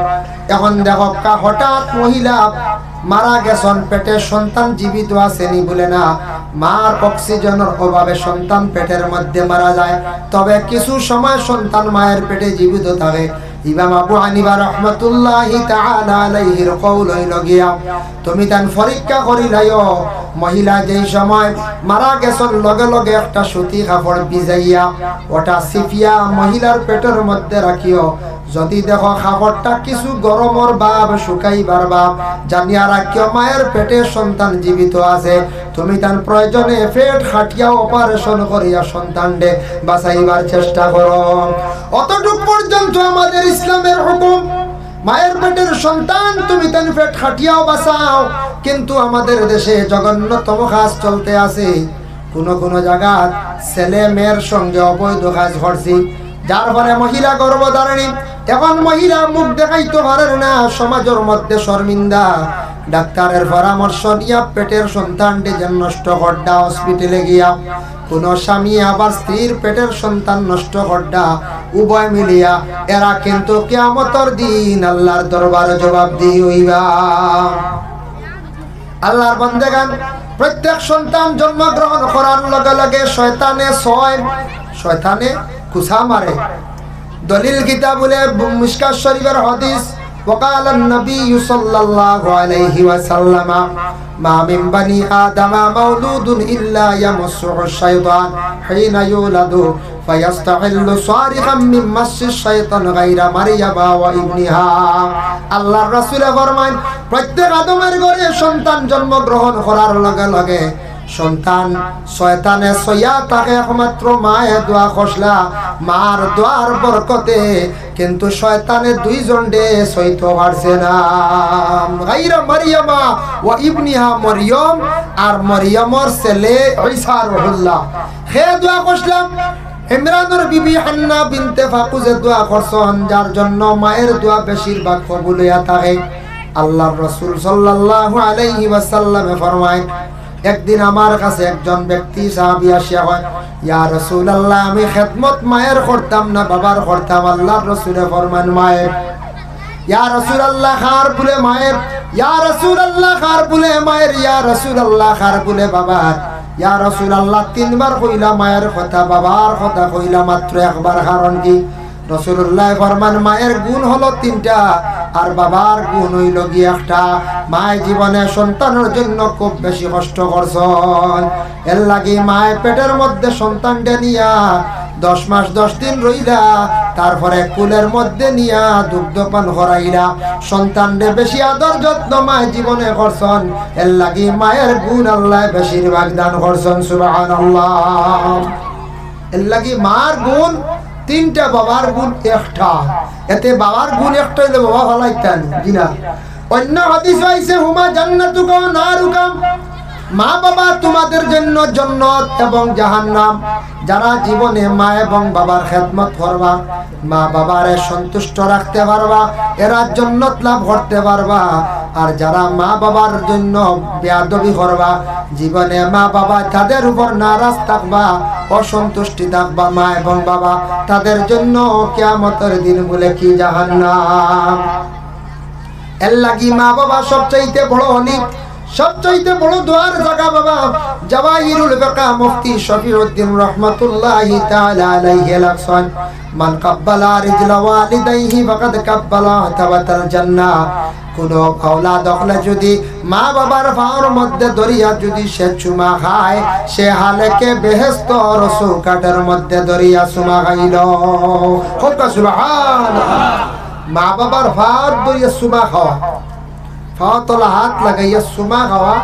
এখন দেখো হঠাৎ মহিলা মারা গেছেন, পেটের সন্তান জীবিত আসেনি বলে না, মার অক্সিজেনের অভাবে সন্তান পেটের মধ্যে মারা যায়। তবে কিছু সময় সন্তান মায়ের পেটে জীবিত থাকে। ইমাম আবু হানিফা রাহমাতুল্লাহি তাআলা আলাইহির কওল হইল গিয়া তুমি তান পরীক্ষা করিলাইও, মহিলা যেই সময় মারা গেছেন লগে লগে একটা সুতি কাপড় ভিজাইয়া ওটা সিফিয়া মহিলার পেটের মধ্যে রাখিও। যদি দেখো খাবারটা কিছু গরমর ভাব শুকাইবার ভাব জানিয়া রাখিও মায়ের পেটে সন্তান জীবিত আছে। তুমি তার প্রয়োজনে পেট খাটিয়া অপারেশন করিয়া সন্তানকে বাঁচাইবার চেষ্টা করো। অতটুক পর্যন্ত আমাদের ইসলামের হুকুম। মায়ের পেটের সন্তান তুমি তার পেট খাটিয়াও বাঁচাও, কিন্তু আমাদের দেশে জঘন্যতম কাজ চলতে আছে। কোন জায়গা ছেলে মেয়ের সঙ্গে অবৈধ কাজ করছি, যার ফলে মহিলা গর্ভধারিণী। এখন মহিলা মুখ দেখাইতে পারেন না, সমাজের মধ্যে শর্মিন্দা। ডাক্তারের পরামর্শ নিয়া পেটের সন্তানটি যেন নষ্ট করডা হসপিটালে গিয়া, কোন স্বামী আবার স্ত্রীর পেটের সন্তান নষ্ট করডা, উভয় মিলিয়া এরা কিন্তু কিয়ামতের দিন আল্লাহর দরবারে জবাবদিহি হইবা। আল্লাহর বান্দাগান প্রত্যেক সন্তান জন্মগ্রহণ করার লগে লগে শয়তানে কুসা মারে। দলিল কিতাব বলে মিশকাত শরীফের হাদিস, وقال النبي صلى الله عليه وسلم ما من بني آدم مولود إلا يمسه الشيطان حين يولد فيستحل صارخا من مس الشيطان غير مريم وابنها আল্লাহর রাসূল ফরমান প্রত্যেক আদমের ঘরে সন্তান জন্মগ্রহণ করার লগে লগে সন্তান শয়তানে সইয়া তাকে একমাত্র মায়ে দোয়া খসলা মার দোয়ার বরকতে কিন্তু শয়তানে দুইজন ডে সইতে পারছে না গায়রা মারিয়ামা ওয়া ইবনিহা মারইয়াম আর মারইয়ামর ছেলে ঈসা রুহুল্লাহ হে দোয়া খসলাম ইমরানের বিবি হান্না বিনতে ফাকুজে দোয়া করছেন যার জন্য মায়ের দোয়া বেশিরভাগ কবুল হইয়া থাকে আল্লাহর রাসূল সাল্লাল্লাহু আলাইহি ওয়াসাল্লাম ফরমায় একদিন আমার কাছে একজন ব্যক্তি সাহাবী আসিয়া হয় ইয়া রাসূলুল্লাহ আমি খিদমত মায়ের করতাম না বাবার করতাম আল্লাহর রাসূলে ফরমান মায়ের ইয়া রাসূলুল্লাহ খার বলে মায়ের ইয়া রাসূলুল্লাহ খার বলে মায়ের ইয়া রাসূলুল্লাহ খার বলে বাবার ইয়া রাসূলুল্লাহ তিনবার কইলা মায়ের কথা বাবার কথা কইলা মাত্র একবার কারণ কি রাসূলুল্লাহ ফরমান মায়ের গুণ হলো তিনটা আর বাবার গুণ হইল কি একটা মায় জীবনে সন্তানের জন্য খুব বেশি কষ্ট করছেন এর লাগি মায়ের পেটের মধ্যে সন্তানটা নিয়া 10 মাস 10 দিন রইলা তারপরে কুলের মধ্যে নিয়া দুগ্ধপান করাইলা সন্তানরে বেশি আদর যত্ন মায় জীবনে করছেন এর লাগি মায়ের গুণ আল্লাহ বেশিরভাগ দান করছেন সুবহানাল্লাহ এর লাগি মার গুণ তিনটা বাবার গুণ একটা এতে বাবার গুণ একটা হইলে বাবা ভালাইতেন জিনা অন্য হাদিস আইছে হুমা জান্নাতুকা ওয়া নারুকা মা বাবা তোমাদের জন্য জান্নাত এবং জাহান্নাম যারা জীবনে মা এবং বাবার খেদমত করবা মা বাবারে সন্তুষ্ট রাখতে পারবা এরা জান্নাত লাভ করতে পারবা আর যারা মা বাবার জন্য বেয়াদবি করবা জীবনে মা বাবা তাদের উপর নারাজ থাকবা অসন্তুষ্টি থাকবা মা এবং বাবা তাদের জন্য কিয়ামতের দিন বলে কি জাহান্নাম এর লাগি মা বাবা সবচাইতে বড় অনেক সবচাইতে বড় দোয়ার জায়গা বাবা জাওয়াহিরুল বাকা মুফতি শফিউদ্দিন রাহমাতুল্লাহি তাআলা আলাইহি লাকসান মান কাব্বালা রিজলা ওয়ালিদাইহি ফাকাদ কাব্বালা তাওয়াতাল জান্নাহ কোন আওলাদ হলে যদি মা বাবার পায়ের মধ্যে দরিয়া যদি সে চুমা খায় সে হালেকে বেহেশতের চৌকাঠের মধ্যে দরিয়া চুমা খাইল সুবহানাল্লাহ মা বাবার পায়ের দরিয়া চুমা খাওয়া ফাতলা হাত লাগাইয়া সুমা খাওয়া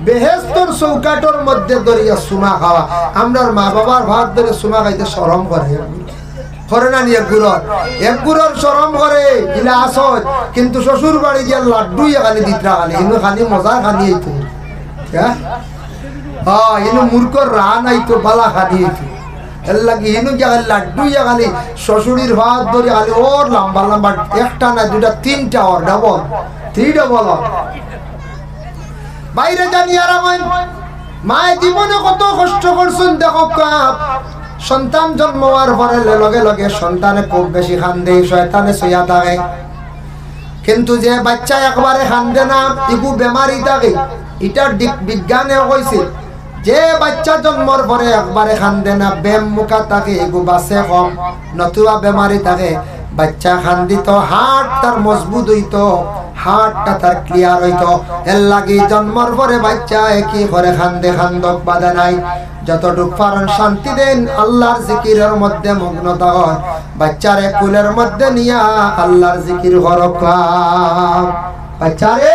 বেহেশতের চৌকাঠের মধ্যে দরিয়া সুমা খাওয়া আমরার মা বাবার ভাত ধরে সুমা খাইতে শরম করে করে না নি এক গুড়র শরম করে ইলা আসত কিন্তু শ্বশুর বাড়ি গিয়া লাড্ডু খালি দিতরা খালি ইনু খালি মজা খানি হইতো হ্যাঁ ইনু মূর্খর রাহ নাই তো বালা খানি হইতো এর লাগি ইনু গিয়া লাড্ডু খালি শ্বশুরির ভাত ধরে খালি ওর লম্বা লম্বা একটা না দুটা তিনটা ওর ডাবল বাইরে জানি আর মায়ের জীবনে কত কষ্ট করছেন দেখো সন্তান জন্ম হওয়ার পরে লগে লগে সন্তানে খুব বেশি কান্দে শয়তানে শুইয়া থাকে কিন্তু যে বাচ্চা একবারে কান্দে না ইগু বেমারি থাকে এটা বিজ্ঞানে কইছে যে বাচ্চা জন্মর পরে একবারে কান্দে না বেম মুখা থাকে ইগু বাসে কম নতুবা বেমারি থাকে বাচ্চা কান্দিত হার্ট তার মজবুত হইতো হার্টটা তার ক্লিয়ার হইতো এর লাগি জন্মর পরে বাচ্চা কি করে কান্দে কান্দক বাধা নাই যতটুক পারেন শান্তি দেন আল্লাহর জিকিরের মধ্যে মগ্নতা হয় বাচ্চারে কুলের মধ্যে নিয়া আল্লাহর জিকির করক বাচ্চারে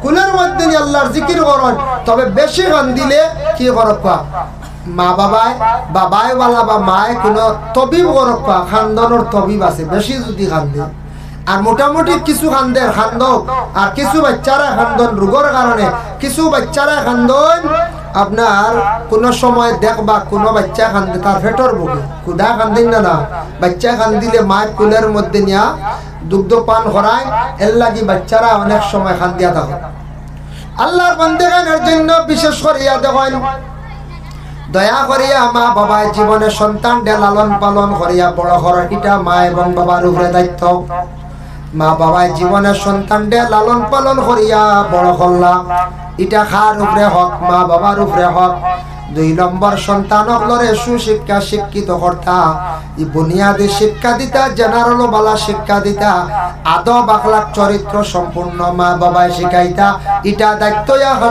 কুলের মধ্যে নিয়ে আল্লাহর জিকির করন তবে বেশি কান্দিলে কি করক মা বাবাই ওয়ালা বা মায় কোনো তবিব করক খান্দনের তবিব আছে বেশি যদি কান্দে আর মোটামুটি কিছু খান্দে খান্দক আর কিছু বাচ্চারা খান্দন রোগের কারণে কিছু বাচ্চারা খান্দন আপনার কোন সময় দেখবা কোন বাচ্চা কান্দে তার পেটের বুকে কুদা কান্দিন না বাচ্চা কান্দিলে মায়ের কুলের মধ্যে নিয়া দুগ্ধ পান করায় এর লাগি বাচ্চারা অনেক সময় কান্দিয়া থাকে আল্লাহর বান্দাগণের জন্য বিশেষ করিয়া দেখেন দয়া করিয়া মা বাবা জীবনে সন্তান লালন পালন করিয়া বড় করা এটা মা এবং বাবার উপরে দায়িত্ব মা বাবা জীবনে সন্তান লালন পালন করিয়া বড় করলা এটা খার উপরে হক, মা বাবার উপরে হক। 2 নম্বর সন্তানগুলোরে সুশিক্ষা শিক্ষিত করতা, এই বুনিয়াদী শিক্ষা দিতা, জেনারেল বালা শিক্ষা দিতা, আদব আখলাক চরিত্র সম্পূর্ণ মা বাবায় শিখাইতা। এটা দায়িত্ব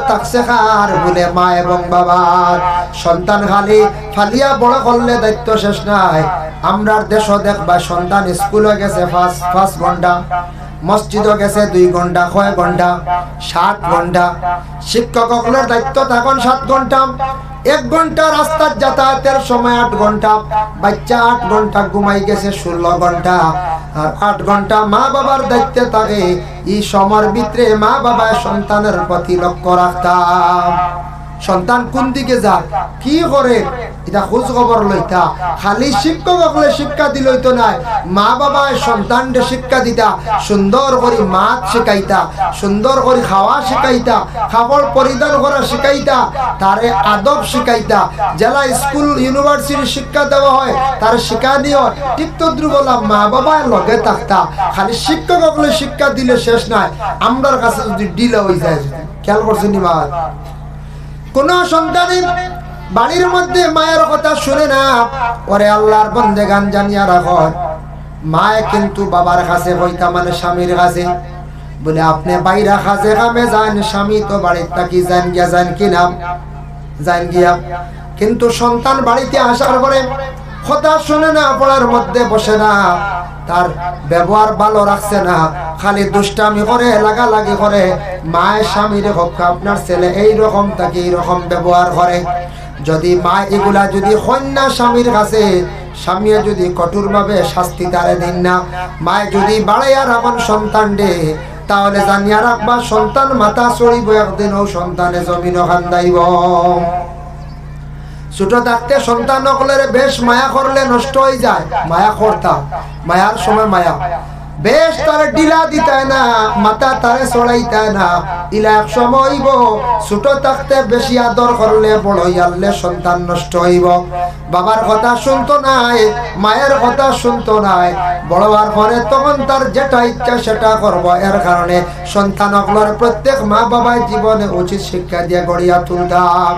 থাকছে কার বলে মা এবং বাবার। সন্তান খালি ফালিয়া বড় করলে দায়িত্ব শেষ নাই। আমরার দেশ দেখবা সন্তান স্কুলে গেছে 5 ঘন্টা, মসজিদে গেছে 2 ঘন্টা, কয় ঘন্টা? 7 ঘন্টা। শিক্ষকগুলোর দায়িত্ব তখন 7 ঘন্টা। 1 ঘন্টা রাস্তার যাতায়াতের সময় 8 ঘন্টা, বাচ্চা 8 ঘন্টা ঘুমাই গেছে 16 ঘন্টা। আর 8 ঘন্টা মা বাবার দায়িত্বে থাকে। এই সময়ের ভিতরে মা বাবা সন্তানের প্রতি লক্ষ্য রাখতাম। সন্তান কোন দিকে যায়, কি করে, এটা খোঁজ খবর লইতা। খালি শিক্ষক হলে শিক্ষা দিলই তো নাই, মা বাবা সন্তানকে শিক্ষা দিতা। সুন্দর করে মাছ শিখাইতা, সুন্দর করে খাওয়া শিখাইতা, খাবার পরিধান করা শিখাইতা, তারে আদব শিখাইতা। জেলা স্কুল ইউনিভার্সিটি শিক্ষা দেওয়া হয়, তার শিক্ষা দিও ঠিক তো বললাম মা বাবা লগে থাকতা। খালি শিক্ষক হলে শিক্ষা দিলে শেষ নাই, আমরার কাছে যদি ডিলে হয়ে যায়। খেয়াল করছেন মা, কোন সন্তানই বাড়ির মধ্যে মায়ের কথা শুনে না। ওরে আল্লাহর বন্দেগান জানিয়া রাখো, মায়ে কিন্তু বাবার কাছে হইতা, মানে স্বামীর কাছে। বলে আপনি বাইরা কাজে কামে যান, স্বামী তো বাড়ির থাকি যান গিয়া, যান কিনা যান গিয়া। কিন্তু সন্তান বাড়িতে আসার পরে কথা শুনে না, পড়ার মধ্যে বসে না, তার ব্যবহার ভালো রাখছে না, খালি দুষ্টামি করে, লাগালাগি করে। মায়ের স্বামীর হোক আপনার ছেলে এইরকম তাকে এইরকম ব্যবহার করে। যদি মা এগুলা যদি কন্যা স্বামীর কাছে, স্বামী যদি কঠোর ভাবে শাস্তি তারে দিন না, মায়ে যদি বাড়াইয়া রাখুন সন্তান ডে, তাহলে জানিয়া রাখবা সন্তান মাথা চড়িব, একদিন ও সন্তানে জমিন খান্দাইব। ছোট থাকতে সন্তান নকলের বেশ মায়া করলে নষ্ট হয়ে যায়। মায়া করতাম, মায়ার সময় মায়া বেশ তারে ডিলা দিতায় না, মাথা তারে চড়াইতায় না। ইলা এক সময় হইব, ছোট থাকতে বেশি আদর করলে বড় হইয়ালে সন্তান নষ্ট হইব। বাবার কথা শুনতো নাই, মায়ের কথা শুনতো নাই, বড় হওয়ার পরে তখন তার যেটা ইচ্ছা সেটা করব। এর কারণে সন্তানগুলোর প্রত্যেক মা বাবার জীবনে উচিত শিক্ষা দিয়ে গড়িয়া তুলতাম।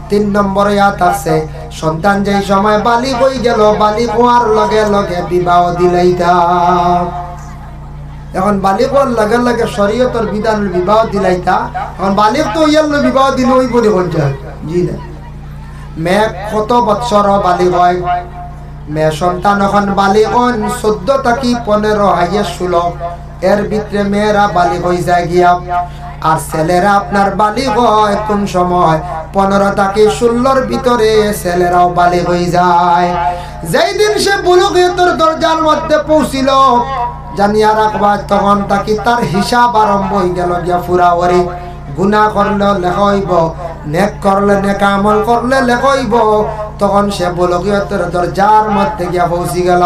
3 নম্বরে আছে সন্তান যেই সময় বালিগ হয়ে গেল, বালিগ হওয়ার লগে লগে বিবাহ দিলাইতাম। এখন বালিগ হওয়ার লগে লগে শরীয়তের বিধানের বিবাহ দিলাইতা। এখন বালিগ তো ইয়ার বিবাহ দিল ওই বলে কোনটা জি না। মেয়ে কত বৎসর বালিগ হয়, মেয়ে সন্তান এখন বালিগ হন 14 থেকে 15, হাইয়া 16, এর ভিতরে মেয়েরা বালিগ হয়ে যায় গিয়া। আর ছেলেরা আপনার বালিগ হয় কোন সময় 15 থেকে 16-র ভিতরে ছেলেরাও বালিগ হয়ে যায়। যেই দিন সে বুলুগিয়তের দরজার মধ্যে পৌঁছিল, জানিয়া রাখবা তখন তাকে তার হিসাব আরম্ভ হয়ে গেল গিয়া পুরা ওরে। গুনাহ করলে লেখা হইব, নেক করলে নেক আমল করলে লেখা হইব। তখন সে বুলুগিয়তের দরজার মধ্যে গিয়া পৌঁছি গেল।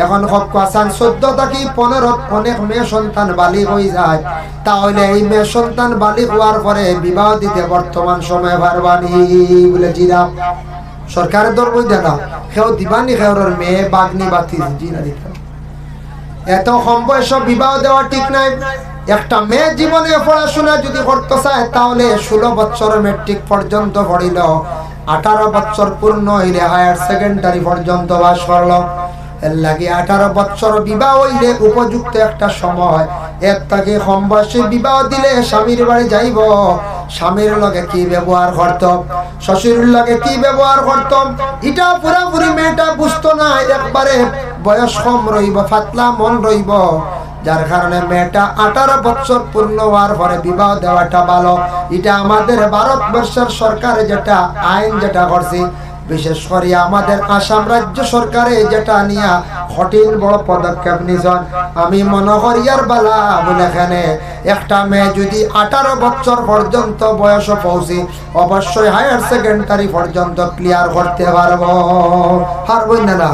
এখন খুব কাছান 14 থেকে 15 অনেক মেয়ে সন্তান বালিগ হয়ে যায়। তাহলে এই মেয়ে সন্তান বালিগ হওয়ার পরে বিবাহ দিতে বর্তমান সময় পারবানি বলে জিরা সরকারের দরবই দেনা কেউ দিবানি, কেউর মেয়ে বাগনি বাতি জিরা দিতে। এত কম বয়সে বিবাহ দেওয়া ঠিক নাই। একটা মেয়ে জীবনে পড়াশোনা যদি করতে চায় তাহলে 16 বছর মেট্রিক পর্যন্ত পড়িল, 18 বছর পূর্ণ হইলে হায়ার সেকেন্ডারি পর্যন্ত পাস করলো। এর লাগে 18 বছর বিবাহ হইলে উপযুক্ত একটা সময়। এর থেকে কম বয়সে বিবাহ দিলে স্বামীর বাড়ি যাইব, স্বামীর লগে কি ব্যবহার করত, শ্বশুরের লগে কি ব্যবহার করত, এটা পুরাপুরি মেয়েটা বুঝতো না। একবারে বয়স কম রইব, ফাতলা মন রইব, যার কারণে মেয়েটা 18 বছর পূর্ণ হওয়ার পরে বিবাহ দেওয়াটা ভালো। এটা আমাদের ভারতবর্ষের সরকার যেটা আইন যেটা করছে, বিশেষ করে আমাদের আসাম রাজ্য সরকারে যেটা নিয়ে কঠিন বড় পদক্ষেপ নিয়েছেন, আমি মনে করি আর বালা বলে এখানে একটা মেয়ে যদি 18 বছর পর্যন্ত বয়স পৌঁছে অবশ্যই হায়ার সেকেন্ডারি পর্যন্ত ক্লিয়ার করতে পারবো। পারবো না? না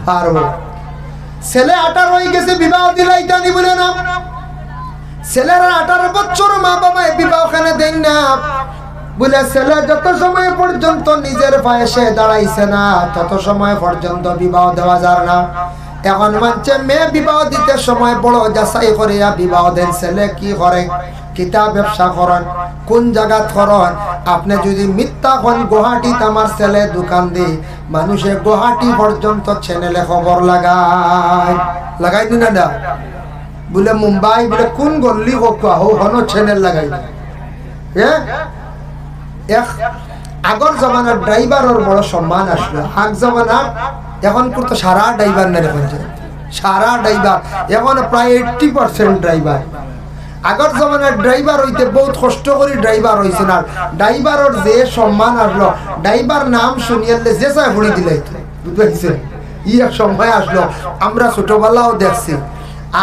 পারবো। ছেলে 18 হয়ে গেছে বিবাহ দিলাইতানি বলে না, ছেলেরা 18 বছর মা বাবা বিবাহ খানে দেন না বলে ছেলে যত সময় পর্যন্ত নিজের পায়ে সে দাঁড়াইছে না তত সময় পর্যন্ত বিবাহ দেওয়া যায় না। এখন মানছে মেয়ে বিবাহ দিতে সময় বড় যাচাই করিয়া বিবাহ দেন। ছেলে কি করে কিতাব ব্যবসা করেন, কোন জায়গাত করেন। আপনি যদি মিথ্যা হন, গুয়াহাটিতে আমার ছেলে দোকান দি, মানুষে গুয়াহাটি পর্যন্ত চ্যানেলে খবর লাগাই দিন না বলে মুম্বাই বলে কোন গল্লি হনো চ্যানেল লাগাই। আগর জমানার ড্রাইভারের বড় সম্মান আসলো, আগ জমানার এখন তো সারা ড্রাইভার না দেখুন, সারা ড্রাইভার এখন প্রায় 80% ড্রাইভার। আগর জমানার ড্রাইভার হইতে বহুত কষ্ট করে ড্রাইভার হয়েছে না, ড্রাইভারের যে সম্মান আসলো, ড্রাইভার নাম শুনিয়ে যে চাই ভরি দিলে বুঝতে এক সময় আসলো। আমরা ছোটবেলাও দেখছি।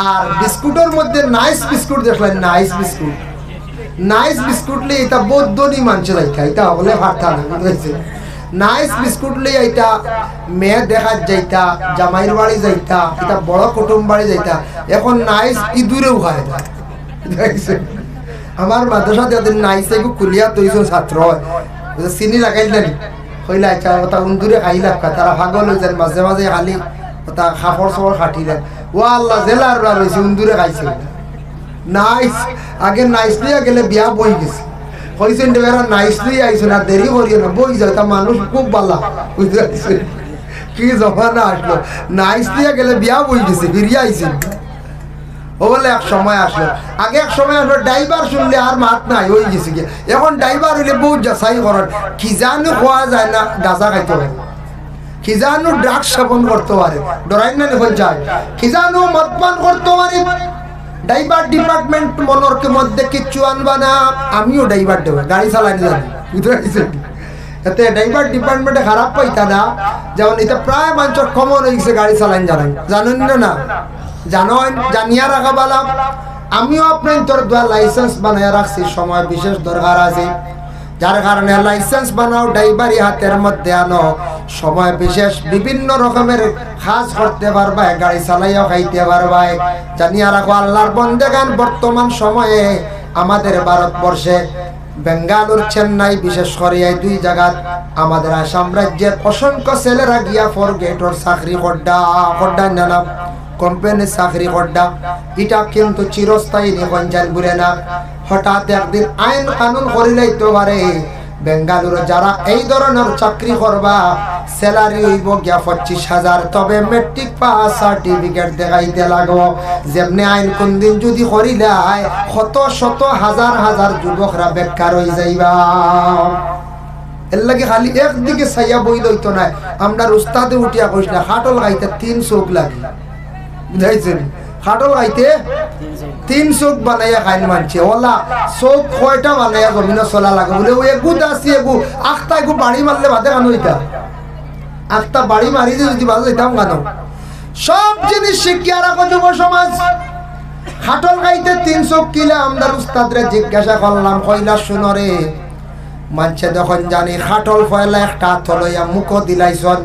আর বিস্কুটের মধ্যে নাইস বিস্কুট দেখলেন, নাইস বিস্কুট, নাইস বিস্কুট লিয়ে এটা বৌদ্ধনি মানছে দেখা, এটা হলে ভার্তা না বুঝতে নাইস বিস্কুট লিয়ে এটা মেয়ে দেখা যাইতা, জামাইর বাড়ি যাইতা, এটা বড় কুটুম বাড়ি যাইতা। এখন নাইস ইঁদুরেও খায় না। আমার মাদ্রাসাতে নাইসে কুলিয়া তৈরি ছাত্র হয়, চিনি লাগাইলেন হইলে আচ্ছা ওটা উন্দুরে খাইলাম, তারা ভাগল হয়ে যান, মাঝে মাঝে খালি ওটা খাফর সফর খাটিলেন। ও আল্লাহ জেলার রয়েছে উন্দুরে খাইছে নাইস। আগে নাইস লিয়া গেলে বিয়া বই গেছে, হয়েছেন এরা নাইস লিয়ে আইসো না, দেরি করিও না, বই যায়। তা মানুষ খুব বালা বুঝতে পারছেন কি জমানা আসলো, নাইস লিয়া গেলে বিয়া বই গেছে, ফিরিয়ে আইসেন। ও বলে এক সময় আসলো, আগে এক সময় আসলো ড্রাইভার শুনলে আর মাত নাই হয়ে গেছে গিয়ে। এখন ড্রাইভার হইলে বহুত যাচাই করেন, কি জানো খোয়া যায় না, গাঁজা খাইতে পারে, কি জানো ড্রাগস সেবন করতে পারে, ডরাই না দেখুন যায়, কি জানো মদপান করতে পারে। ড্রাইভার ডিপার্টমেন্ট মনের মধ্যে কিচ্ছু আনবা না। আমিও ড্রাইভার দেবো, গাড়ি চালানি জানি বুঝতে পারছেন। এতে ড্রাইভার ডিপার্টমেন্টে খারাপ পাইতা না, যেমন এটা প্রায় মানুষের কমন হয়ে গেছে গাড়ি চালান জানেন, জানেন না জানেন, জানিয়া রাখা বালা। আমিও আপনার তোর দোয়া লাইসেন্স বানাইয়া রাখছি, সময় বিশেষ দরকার আছে, যার কারণে লাইসেন্স বানাও, ড্রাইভারি হাতের মধ্যে আনো, সময় বিশেষ বিভিন্ন রকমের কাজ করতে পারবা, গাড়ি চালাইয়া খাইতে পারবা। জানিয়া রাখো আল্লাহর বন্দেগান, বর্তমান সময়ে আমাদের ভারতবর্ষে বেঙ্গালুর, চেন্নাই, বিশেষ করে এই দুই জায়গাত আমাদের আসাম রাজ্যের অসংখ্য ছেলেরা গিয়া ফর গেটর চাকরি করডা না কোম্পানি চাকরি করডা। এটা কিন্তু চিরস্থায়ী নিবঞ্জন বলে না, হঠাৎ একদিন আইন কানুন করিলেইতে পারে। বেঙ্গালুরু যারা এই ধরনের চাকরি করবা, স্যালারি হইব গিয়া 25,000, তবে মেট্রিক পাস সার্টিফিকেট দেখাইতে লাগবো। যেমনি আইন কোন দিন যদি করিলাই, শত শত হাজার হাজার যুবকরা বেকার হয়ে যাইবা। এর লাগে খালি একদিকে ছাইয়া বই লইতো না। আমরা উস্তাদে উঠিয়া কইস না, খাটল খাইতে 3 চোখ লাগে, বুঝাইছেন? খাটল খাইতে 3 চোখ বানাইয়া খাইন মানছে। ওলা চোখ কয়টা বানাইয়া জমিনে চলা লাগে বলে, ও এগু দাসি এগু আখটা এগু বাড়ি মারলে ভাতে কানো, এটা আখটা বাড়ি মারি দিয়ে যদি বাজে যেতাম কানো। সব জিনিস শিখিয়া রাখো যুব সমাজ। খাটল খাইতে 3 চোখ কিলে আমদার উস্তাদরে জিজ্ঞাসা করলাম, কইলা শুনরে মানছে যখন জানি খাটল ফয়লা একটা থলইয়া মুখ দিলাইছন,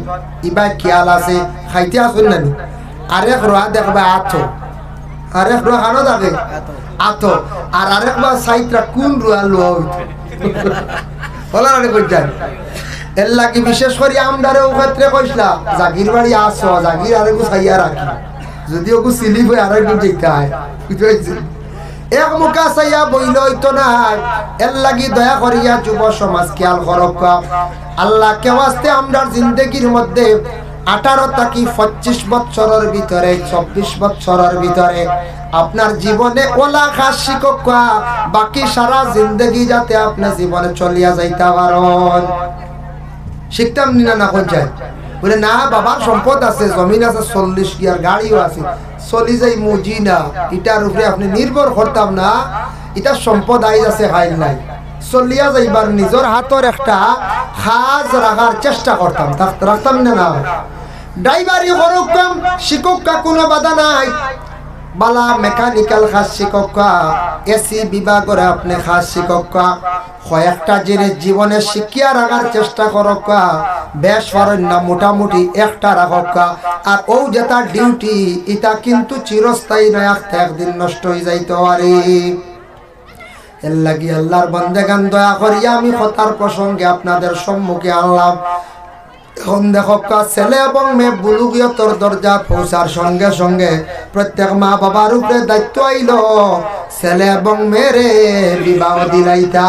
ইবা খেয়াল আছে খাইতে আসুন নানি। আরেক রোয়া দেখবা আথো, আরেক রোয়া খানো থাকে আথো, আর আরেকবার সাইটরা কোন রোয়া লোয়া হইতো বলা রে কইছেন। এর লাগি বিশেষ করে আমদারেও ক্ষেত্রে কইসলা, জাগির বাড়ি আসো, জাগির আরেকু ছাইয়া রাখি, যদি ওকু সিলিপ হয়ে আরেকটু যেতে হয়, বুঝতে এক মুখা চাইয়া বইল হইতো না। এর লাগি দয়া করিয়া যুব সমাজ খেয়াল করক। আল্লাহ কেউ আসতে আমরা জিন্দগির মধ্যে 18 থেকে 25 বছরের ভিতরে, 24 বছরের ভিতরে আপনার জীবনে ওলা খাস শিক্ষক, বাকি সারা জিন্দগি যাতে আপনার জীবনে চলিয়া যাইতে পারেন। শিখতাম না না কোন যায় বলে, না বাবার সম্পদ আছে, জমিন আছে 40 গিয়ার, গাড়িও আছে, চলি যাই মুজি না, এটার উপরে আপনি নির্ভর করতাম না। এটা সম্পদ আইজ আছে, হাইল নাই, চলিয়া যাইবার নিজের হাতের একটা কাজ রাখার চেষ্টা করতাম, রাখতাম না না। ড্রাইভারি করুক, শিক্ষক কোনো বাধা নাই। বালা মেকানিক্যাল খাস শিক্ষক, এসি বিভাগের আপনি খাস শিক্ষক, কয়েকটা জিনিস জীবনে শিখিয়া রাখার চেষ্টা করক। বেশ পারেন না, মোটামুটি একটা রাখক। আর ও যেটা ডিউটি, এটা কিন্তু চিরস্থায়ী নয়, একদিন নষ্ট হয়ে যাইতে পারে। এর লাগি আল্লাহর বান্দাগান দয়া করিয়া আমি কথার প্রসঙ্গে আপনাদের সম্মুখে আনলাম। এখন দেখো ছেলে এবং মেয়ে বুলুগিয়তর দরজা পৌঁছার সঙ্গে সঙ্গে প্রত্যেক মা বাবার উপরে দায়িত্ব আইল ছেলে এবং মেয়েরে বিবাহ দিলাইতা।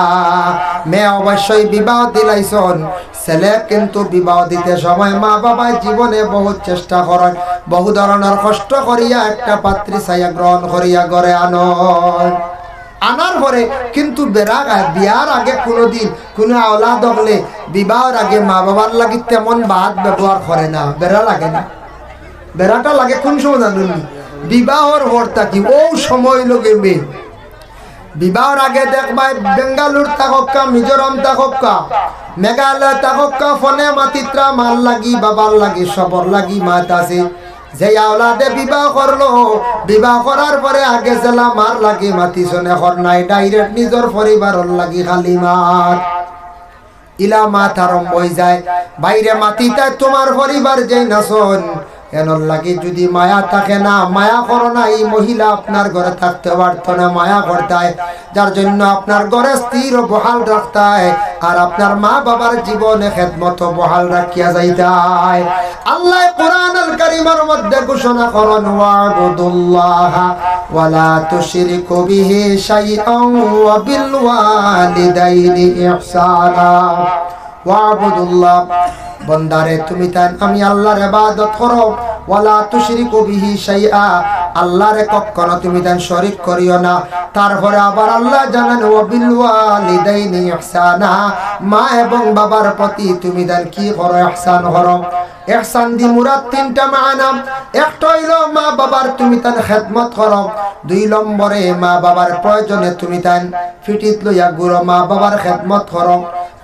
মেয়ে অবশ্যই বিবাহ দিলাইছন, ছেলে কিন্তু বিবাহ দিতে সময় মা বাবা জীবনে বহুত চেষ্টা করেন, বহু ধরনের কষ্ট করিয়া একটা পাত্রী ছাইয়া গ্রহণ করিয়া ঘরে আনার পরে কিন্তু বিয়ার আগে কোনোদিন কোনো আওলাদ হলে বিবাহের আগে মা বাবার লাগি তেমন ভাত ব্যবহার করে না। বেড়া লাগে না, বেড়াটা লাগে কোন সময় জানুন? বিবাহর হরতা কি ও সময় লগে মেয়ে বিবাহর আগে দেখবা বেঙ্গালুর থাকা, মিজোরাম থাকা, মেঘালয় থাকা, ফোনে মাতিত্রা মার লাগি বাবার লাগি সবর লাগি মাত আছে। যে আওলাদে বিবাহ করলো, বিবাহ করার পরে আগে জেলা মার লাগি মাতি শোনে হর নাই, ডাইরেক্ট নিজের পরিবারের লাগি খালি মাত ইলা মাত আরম্ভ হয়ে যায়। বাইরে মাতি তাই তোমার পরিবার যেই নাচন এনর লাগে যদি মায়া থাকে না, মায়া করো না, এই মহিলা আপনার ঘরে থাকতে পারতো না, মায়া করতায়, যার জন্য আপনার ঘরে স্থির ও বহাল রাখতায় আর আপনার মা বাবার জীবনে খেদমত বহাল রাখিয়া যাইতায়। আল্লাহ কোরআনুল কারীমের মধ্যে ঘোষণা করেন ওয়াবুদুল্লাহ ওয়ালা তুশরিকু বিহি শাইআন ওয়া বিল ওয়ালিদাইনি ইহসানা। ওয়াবুদুল্লাহ, বন্দারে তুমি তাই আমি আল্লাহর ইবাদত করো, ওয়ালা তুশরিকু বিহি শাইআ, আল্লাহরে কখনো তুমি তাই শরীক করিও না। তারপরে আবার আল্লাহ জানেন ওয়া বিল ওয়ালিদাইনি ইহসানা, মা এবং বাবার প্রতি তুমি তাই কি করো? ইহসান করো। ইহসান দি মুরাদ তিনটা মানা। একটা হইলো মা বাবার তুমি তাই খেদমত করো, দুই নম্বরে মা বাবার প্রয়োজনে তুমি তাই ফিটিত লইয়া গুরো মা বাবার খেদমত করো,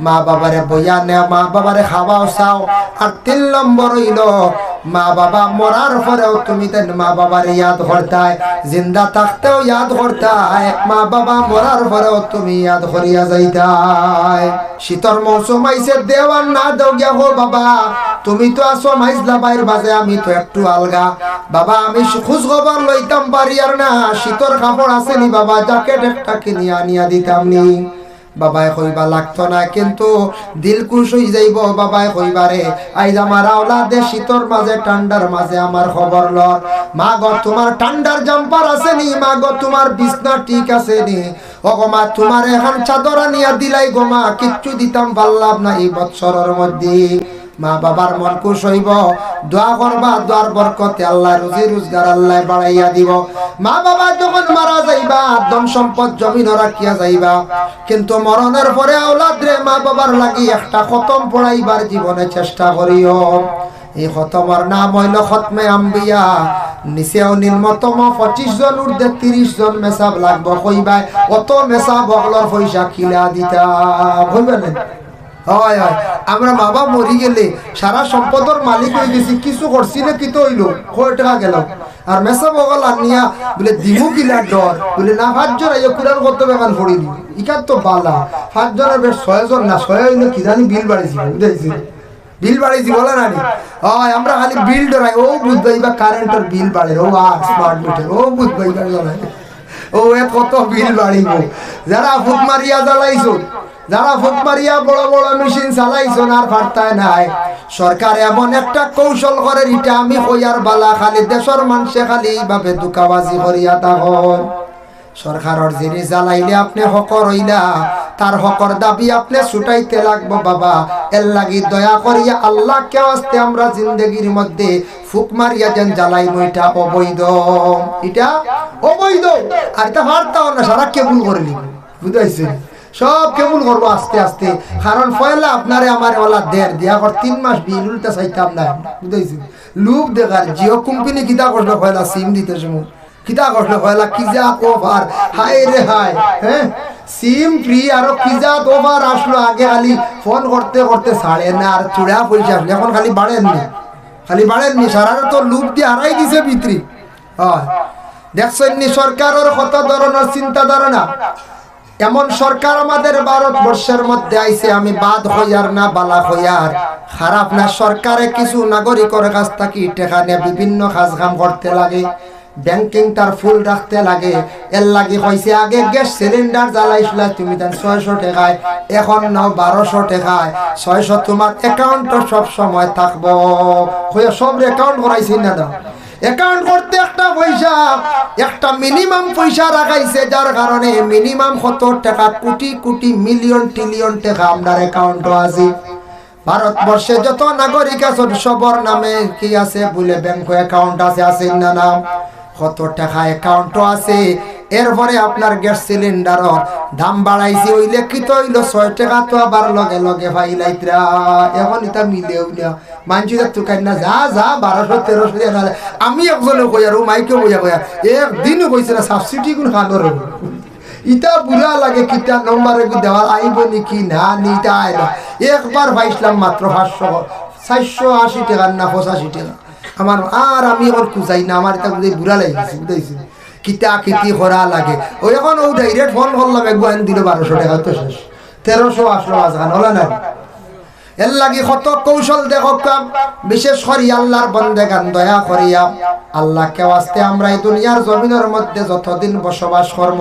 মা বাবারে বইয়া নেও, মা বাবারে খাওয়াও চাও, আর তিন নম্বর হইল মা বাবা মরার পরেও তুমি তেন মা বাবার ইয়াদ করতায়, জিন্দা থাকতেও ইয়াদ করতায়, মা বাবা মরার পরেও তুমি ইয়াদ করিয়া যাইতায়। শীতর মৌসুম আইছে দেওয়ার না দেও গিয়া হো বাবা, তুমি তো আসো মাইজলা বাইর বাজে, আমি তো একটু আলগা বাবা, আমি খোঁজ খবর লইতাম পারি আর না, শীতর কাপড় আসেনি বাবা, জ্যাকেট একটা কিনে আনিয়া দিতাম নি। বাবাই কইবা লাগতো না, কিন্তু দিল খুশ হয়ে যাইব বাবাই কইবারে আইজ আমার আওলাদে শীতর মাঝে ঠান্ডার মাঝে আমার খবর লর, মা গো তোমার ঠান্ডার জাম্পার আছে নি, মা গো তোমার বিছনা ঠিক আছে নি, ও গো মা তোমার এখন চাদর আনিয়া দিলাই গো মা, কিচ্ছু দিতাম পারলাম না এই বৎসরের মধ্যে। মা বাবার মন খুশ হইব, দোয়া করবা, দোয়ার বরকতে আল্লাহ রুজি রোজগার আল্লাহ বাড়াইয়া দিব। মা বাবা যখন মারা যাইবা ধন সম্পদ জমিন রাখিয়া যাইবা, কিন্তু মরণের পরে আওলাদ রে মা বাবার লাগি একটা খতম পড়াইবার জীবনে চেষ্টা করিও। এই খতমের নাম হইল খতমে আম্বিয়া। নিচেও নিম্নতম 25 জন, ঊর্ধ্বে 30 জন মেসাব লাগবো। কইবাই অত মেসাব হকলর পয়সা খিলা দিতা হইবে না? হয় হয়, আমরা বাবা মরি গেলে সারা সম্পদের মালিক হয়ে গেছি, কিছু করছি না, কি তো হইলো কয় টাকা গেল, আর মেসা বগল আনিয়া বলে দিমু কিলার ডর বলে না, 5 জন আইয়া কুরার কত বেগান ফড়ি দিই, ইকার তো বালা 5 জনের বেশ 6 জন না, 6 হইলে কি জানি বিল বাড়িয়েছি, বুঝাইছি বিল বাড়িয়েছি বলে না নি। হয় আমরা খালি বিল ডরাই, ও বুঝবাই বা কারেন্টের বিল বাড়ে, ও আর স্মার্ট মিটার, ও বুঝবাই বা জ্বালাই, ও এ কত বিল বাড়িব। যারা ফুট মারিয়া জ্বালাইছো, যারা ফুট মারিয়া বড় বড় মেশিন চালাইছো আর পারতায় নাই, সরকার এমন একটা কৌশল করে, এটা আমি কইয়ার বালা, খালি দেশের মানুষে খালি এইভাবে দুকাবাজি করিয়া তখন সরকারের জিনিস জ্বালাইলে আপনি হকর হইলা, তার হকর দাবি আপনি ছুটাইতে লাগবো বাবা। এর লাগি দয়া করিয়া আল্লাহ কে আসতে আমরা জিন্দগির মধ্যে ফুক মারিয়া যেন জ্বালাই, এটা অবৈধ, এটা অবৈধ। আর এটা হারতাও না, সারা কেবুল করে নিব, বুঝাইছে? সব কেবল করবো আস্তে আস্তে, কারণ পয়লা আপনারে আমার ওলা দেড় দিয়া কর 3 মাস বিল উল্টা চাইতাম না, বুঝাইছি? লুক দেখার জিও কোম্পানি কিতা করলো পয়লা সিম দিতে সময়, কিতা করলো পয়লা কি যা অফার, হাই রে হাই, হ্যাঁ সিম ফ্রি আরো কি যা অফার আসলো। আগে খালি ফোন করতে করতে ছাড়ে না, আর চূড়া পয়সা আসলে এখন খালি বাড়েননি, খালি বাড়েননি, সারা তো লুক দিয়ে হারাই দিছে ভিতরি। হয় দেখছেন নি সরকারের কত ধরনের চিন্তা ধারণা। এমন সরকার আমাদের ভারতবর্ষের মধ্যে আইছে, আমি বাদ হইয়ার না বালা হইয়ার খারাপ না, সরকারে কিছু নাগরিকের কাছ থেকে টাকা নিয়ে বিভিন্ন কাজ কাম করতে লাগে, ব্যাংকিং তার ফুল রাখতে লাগে। এর লাগে হয়েছে আগে গ্যাস সিলিন্ডার জ্বালাইছিল তুমি তার 600 টাকায়, এখন নাও 1200 টাকায়। 600 তোমার অ্যাকাউন্টে সব সময় থাকবো। সব অ্যাকাউন্ট করাইছি না দাও, অ্যাকাউন্ট করতে একটা মিনিমাম পয়সা রাখাইছে, যার কারণে মিনিমাম কত টাকা, কোটি কোটি মিলিয়ন ট্রিলিয়ন টাকা আপনার অ্যাকাউন্ট আছে। ভারতবর্ষে যত নাগরিক আছেন সবার নামে কি আছে বলে ব্যাংক অ্যাকাউন্ট আছে না নাম, কত টাকা অ্যাকাউন্ট আছে। এরপরে আপনার গ্যাস সিলিন্ডারের দাম বাড়াইছে, ওই লিখিত হইল 6 টাকা, তো আবার লগে লগে ভাইলাইতরা এখন এটা মিলেও না। মানছিদের তুকাই না যা 1200-1300 আমি একজনে কই আর মাইকে বইয়া কই একদিনও কইছে না সাবসিডি কোন খানোর ইটা বুড়া লাগে কিটা নম্বরে দেওয়া আইব নাকি না নিটা আইল। একবার পাইছিলাম মাত্র 480 টাকা না 85 টাকা আমার। আর আমি এখন খুঁজাই না, আমার এটা বুড়া লাগিয়েছি বুঝাইছি কিতা কিতি করা লাগে। ওই এখন ও ডাইরেক্ট ফোন করলাম, একবার দিল 1200 টাকা, তো শেষ 1300 আসলো আজকাল হলো না। এর লাগি কত কৌশল দেখতাম, বিশেষ করে আল্লাহর বন্দেগান দয়া করিয়া আল্লাহকে ওয়াস্তে আমরা এই দুনিয়ার জমিনের মধ্যে যতদিন বসবাস করব,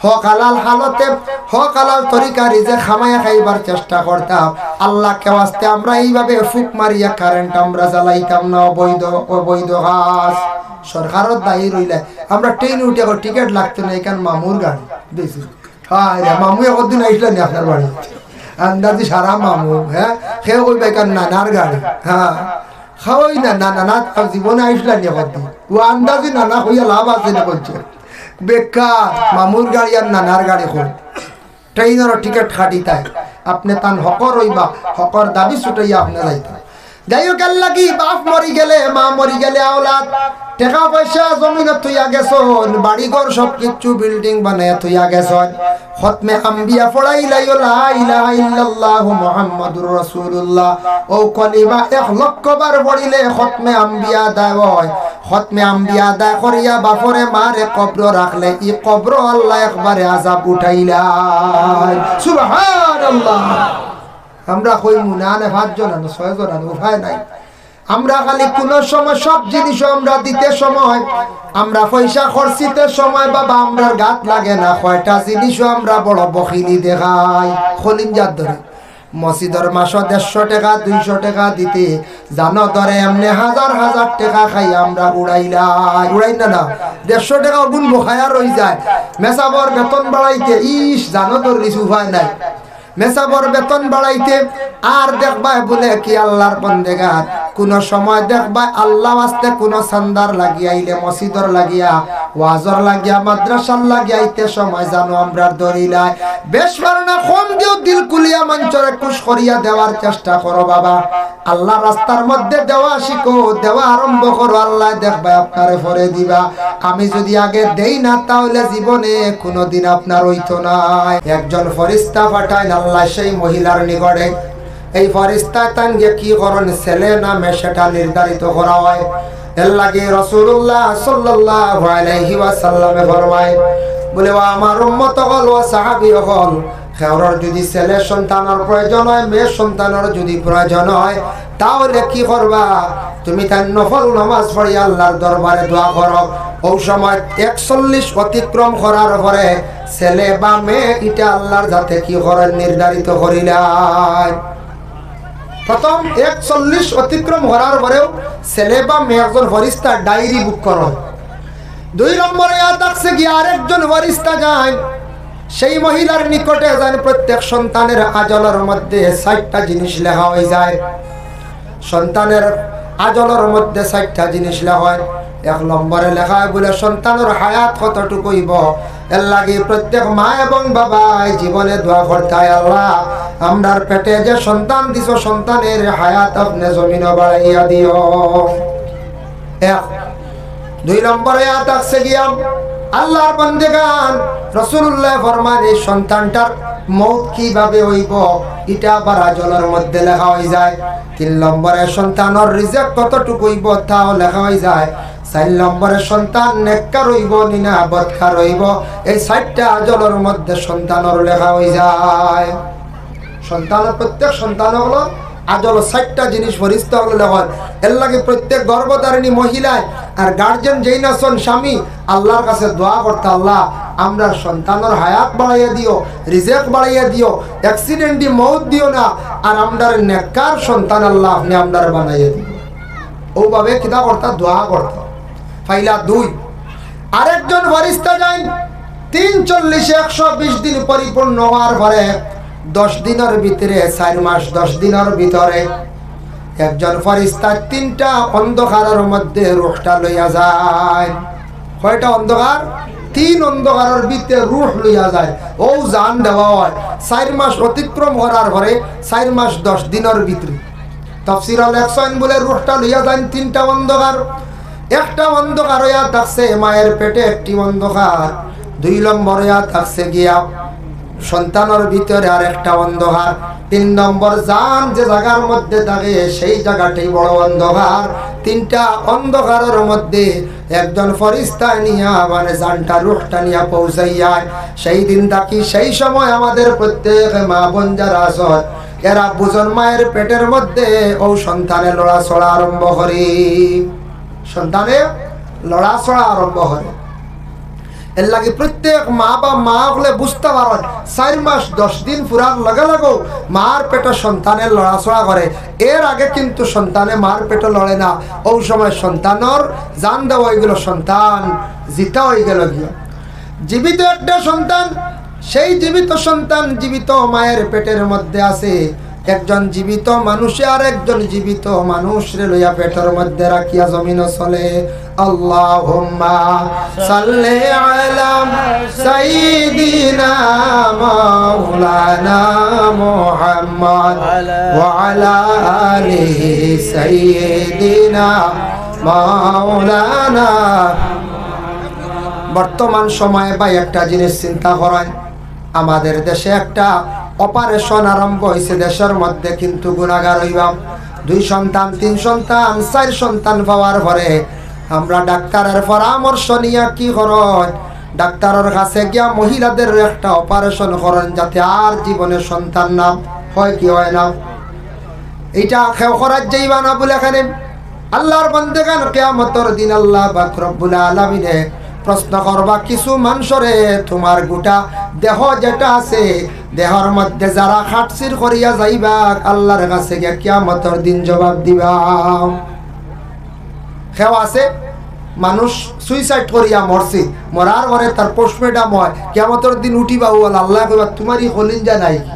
হক হালাল হালতে হক হালাল তরিকা রিজে খামায়া খাইবার চেষ্টা করতাম। আল্লাহকে ওয়াস্তে আমরা এইভাবে ফুক মারিয়া কারেন্ট আমরা জ্বালাইতাম না, অবৈধ কাজ। সরকারের দায়ী রইলে আমরা ট্রেন উঠে টিকিট লাগতো না, এখান মামুর গাড়ি দিয়েছি। হ্যাঁ মামু একদিন আসলেন আপনার বাড়ি, আন্দাজি সারা মামু। হ্যাঁ খেয়ে ওই বেকার নানার গাড়ি। হ্যাঁ খাওয়াই না নানা জীবনে আসলেন একদিন, ও আন্দাজি নানা হইয়া লাভ আছে না বলছে বেকার মামুর গাড়ি আর নানার গাড়ি কোন ট্রেনের টিকিট খাটি তাই আপনি তান হকর হইবা, হকর দাবি ছুটাইয়া আপনি যাইতা। যাই হোক লাগি বাপ মরি গেলে মা মরি গেলে আওলাদ টাকা পয়সা জমিনে থইয়া গেছন, বাড়িঘর সব কিছু বিল্ডিং বানায় থইয়া গেছন। খতমে আম্বিয়া পড়াইলাই লা ইলাহা ইল্লাল্লাহু মুহাম্মাদুর রাসূলুল্লাহ ও কলিমা 1 লক্ষ বার পড়িলে খতমে আম্বিয়া আদায় হয়। খতমে আম্বিয়া আদায় করিয়া বাপরে মারে কবর রাখলে ই কবর আল্লাহ একবারে আযাব উঠাইলাই। সুবহানাল্লাহ। আমরা কই মুনানে 5 জন না 6 জন না, উপায় নাই। আমরা খালি কোন সময় সব জিনিস আমরা দিতে সময়, আমরা পয়সা খরচিতে সময় বাবা আমরা গাত লাগে না। কয়টা জিনিসও আমরা বড় বখিলি দেখাই। খলিঞ্জার ধরে মসজিদের মাসে 150 টাকা 200 টাকা দিতে জানো ধরে এমনি হাজার হাজার টাকা খাই আমরা উড়াই না না 150 টাকা গুণ বখায়া রই যায়। মেসাবর বেতন বাড়াইতে জানো তোর কিছু উপায় নাই। মেসাবর বেতন বাড়াইতে আর দেখবা বলে কি আল্লাহর বন্দেগার কোন সময় দেখবা আল্লাহ আস্তে কোন সান্দার লাগিয়াইলে মসজিদর লাগিয়া ওয়াজর লাগিয়া মাদ্রাসার লাগিয়াইতে সময় জানো আমরা দরিলাই বেশ না কম দিও দিল কুলিয়া মঞ্চরে খুশ করিয়া দেওয়ার চেষ্টা করো বাবা। আল্লাহ রাস্তার মধ্যে দেওয়া শিখো, দেওয়া আরম্ভ করো, আল্লাহ দেখবা আপনারে ভরে দিবা। আমি যদি আগে দেই না তাহলে জীবনে কোনোদিন আপনার হইতো না। একজন ফেরেশতা পাঠায় আল্লাহ সেই মহিলার নিকটে। এই ফেরেশতা তানকে কি করেন, ছেলে না মেয়ে সেটা নির্ধারিত করা হয়। এর লাগে রাসূলুল্লাহ সাল্লাল্লাহু আলাইহি ওয়াসাল্লামে ফরমায় বলে আমার উম্মত হল ও সাহাবী হল, খেওয়ার যদি ছেলে সন্তানের প্রয়োজন হয়, মেয়ে সন্তানের যদি প্রয়োজন হয়, তাহলে কি করবা তুমি তার নফল নামাজ পড়ি আল্লাহর দরবারে দোয়া করো। ওই সময় 41 অতিক্রম করার পরে ছেলে বা মেয়ে এটা আল্লাহর যাতে কি করেন নির্ধারিত করিলেন। প্রথম 41 অতিক্রম করার পরেও ছেলে বা মেয়ে একজন ফেরেশতা ডায়েরি বুক করো। 2 নম্বরে আছে কি আরেকজন ফেরেশতা যায় সেই মহিলার নিকটে যান। প্রত্যেক সন্তানের আজলের মধ্যে 60টা জিনিস লেখা হয়ে যায়। সন্তানের আজলের মধ্যে 60টা জিনিস লেখা হয়। 1 নম্বরে লেখা হয় বলে সন্তানের হায়াত কতটুকু হইব। এর লাগে প্রত্যেক মা এবং বাবা জীবনে দোয়া করতে হয়, আল্লাহ আমরার পেটে যে সন্তান দিছো সন্তানের হায়াত আপনি জমিনে বাড়াইয়া দিও। 2 নম্বরে আছে গিয়া আল্লাহর বান্দেগান রাসূলুল্লাহ ফরমান এই সন্তানটার মওত কিভাবে হইব এটা আবার আজলের মধ্যে লেখা হয়ে যায়। 3 নম্বরে সন্তানের রিজিক কতটুকু হইব তাও লেখা হয়ে যায়। 4 নম্বরে সন্তান নেককার হইব না বদকার হইব এই 60টা আজলের মধ্যে সন্তানের লেখা হয়ে যায়। সন্তানের প্রত্যেক সন্তান হলো আজ হলো 60টা জিনিস ফরিস্তা হলো হয় এর লাগে প্রত্যেক গর্ভধারিণী মহিলায় আর গার্জেন যেই নাসন স্বামী আল্লাহর কাছে দোয়া করতে, আল্লাহ আমরা সন্তানের হায়াত বাড়াইয়া দিও, রিজেক বাড়াইয়া দিও, অ্যাক্সিডেন্টে মৌত দিও না, আর আমরার নেককার সন্তান আল্লাহ আপনি আমরার বানাইয়া দিও। ওভাবে কিতা করতা দোয়া করতা। ফাইলা 2 আরেকজন ফরিস্তা যাই 340-120 দিন পরিপূর্ণ হওয়ার পরে 10 দিনের ভিতরে 4 মাস 10 দিনের ভিতরে একজন ফরিস্তা 3টা অন্ধকারের মধ্যে রূহটা লইয়া যায়। কয়টা অন্ধকার? 3 অন্ধকারের ভিতরে রূহ লইয়া যায়। ও জান দেওয়া হয় 4 মাস অতিক্রম করার পরে 4 মাস 10 দিনের ভিতরে। তাফসীরে লেখছেন বলে রূহটা লইয়া যায় 3টা অন্ধকার। একটা অন্ধকার হইয়া থাকছে মায়ের পেটে, একটি অন্ধকার 2 নম্বর হইয়া থাকছে গিয়া সন্তানের ভিতরে, আর একটা অন্ধকার 3 নম্বর জান যে জায়গার মধ্যে থাকে সেই জায়গাটাই বড় অন্ধকার। 3টা অন্ধকারের মধ্যে একজন ফরিস্তা নিয়া মানে জানটা রূহটা নিয়া পৌঁছাইয়া সেই দিন থাকি সেই সময় আমাদের প্রত্যেক মা বোন যারা আছে এরা বুঝন মায়ের পেটের মধ্যে ও সন্তানে লড়াচড়া আরম্ভ করে, সন্তানে লড়াচড়া আরম্ভ করে। এর লাগে প্রত্যেক মা বা মা হলে বুঝতে পারেন 4 মাস 10 দিন পুরার লগে লাগেও মার পেটে সন্তানের লড়াচড়া করে। এর আগে কিন্তু সন্তানে মার পেটে লড়ে না। ওই সময় সন্তানের জান দেওয়া হয়ে গেল, সন্তান জিতা হয়ে গেল গিয়া। জীবিত একটা সন্তান, সেই জীবিত সন্তান জীবিত মায়ের পেটের মধ্যে আছে। একজন জীবিত মানুষে আর একজন জীবিত মানুষরে লইয়া পেটের মধ্যে রাখিয়া জমিন চলে। আল্লাহুম্মা সাল্লি আলা সাইয়্যিদিনা মাওলানা মুহাম্মদ ওয়া আলা আলি সাইয়্যিদিনা মাওলানা। বর্তমান সময়ে ভাই একটা জিনিস চিন্তা করেন, আমাদের দেশে একটা অপারেশন আরম্ভ হয়েছে দেশের মধ্যে, কিন্তু গুনাহগার হইবা 2 সন্তান 3 সন্তান 4 সন্তান পাওয়ার পরে আমরা ডাক্তারের পরামর্শ নিয়ে কি করেন, ডাক্তারের কাছে গিয়া মহিলাদের একটা অপারেশন করেন যাতে আর জীবনে সন্তান না হয়। কি হয় না? এইটা খেও করার যাইবা না বলে এখানে আল্লাহর বান্দাগান কিয়ামতের দিন আল্লাহ পাক রব্বুল আলামিনে প্রশ্ন করবা কিছু মানুষরে, তোমার গোটা দেহ যেটা আছে দেহর মধ্যে যারা খাটসির করিয়া যাইবা আল্লাহর কাছে গিয়া কিয়ামতের দিন জবাব দিবা। কেউ আছে মানুষ সুইসাইড করিয়া মরছে, মরার পরে তার পোস্টমর্টম হয়, কিয়ামতের দিন উঠিবা বল আল্লাহ কইবা তোমারই কলিজা নাই কি,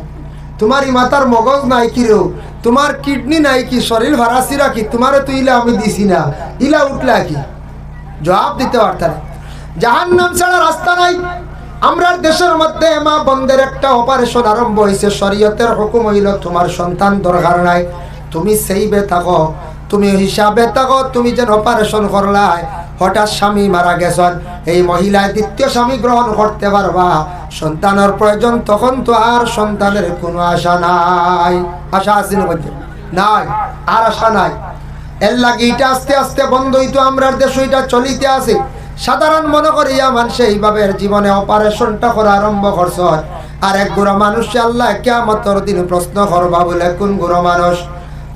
তোমারই মাথার মগজ নাই কি রে, তোমার কিডনি নাই কি, শরীর ভাড়াছিরা কি, তোমারে তো ইলা আমি দিছি না, ইলা উঠলা কি? জবাব দিতে পারতাম। জাহান্নাম ছাড়া রাস্তা নাই। আমরা দেশের মধ্যে মা বন্ধের একটা অপারেশন আরম্ভ হয়েছে, শরীয়তের হুকুম হইল তোমার সন্তান দরকার নাই, তুমি সেইবে থাকো, তুমি হিসাবে থাকো, তুমি যেন অপারেশন করলাই, হঠাৎ স্বামী মারা গেছেন, এই মহিলায় দ্বিতীয় স্বামী গ্রহণ করতে পারবা, সন্তানের প্রয়োজন, তখন তো আর সন্তানের কোনো আশা নাই। আশা আছে নাই, আর আশা নাই। এর লাগে এটা আস্তে আস্তে বন্ধ হইতো, আমরা দেশ এটা চলিতে আছে। সাধারণ মনে করিয়া মানুষ এইভাবে জীবনে অপারেশনটা করা আরম্ভ করছ। আর এক গুড়া মানুষ আল্লাহ কিয়ামতের দিন প্রশ্ন করবা বলে, কোন গুড়া মানুষ?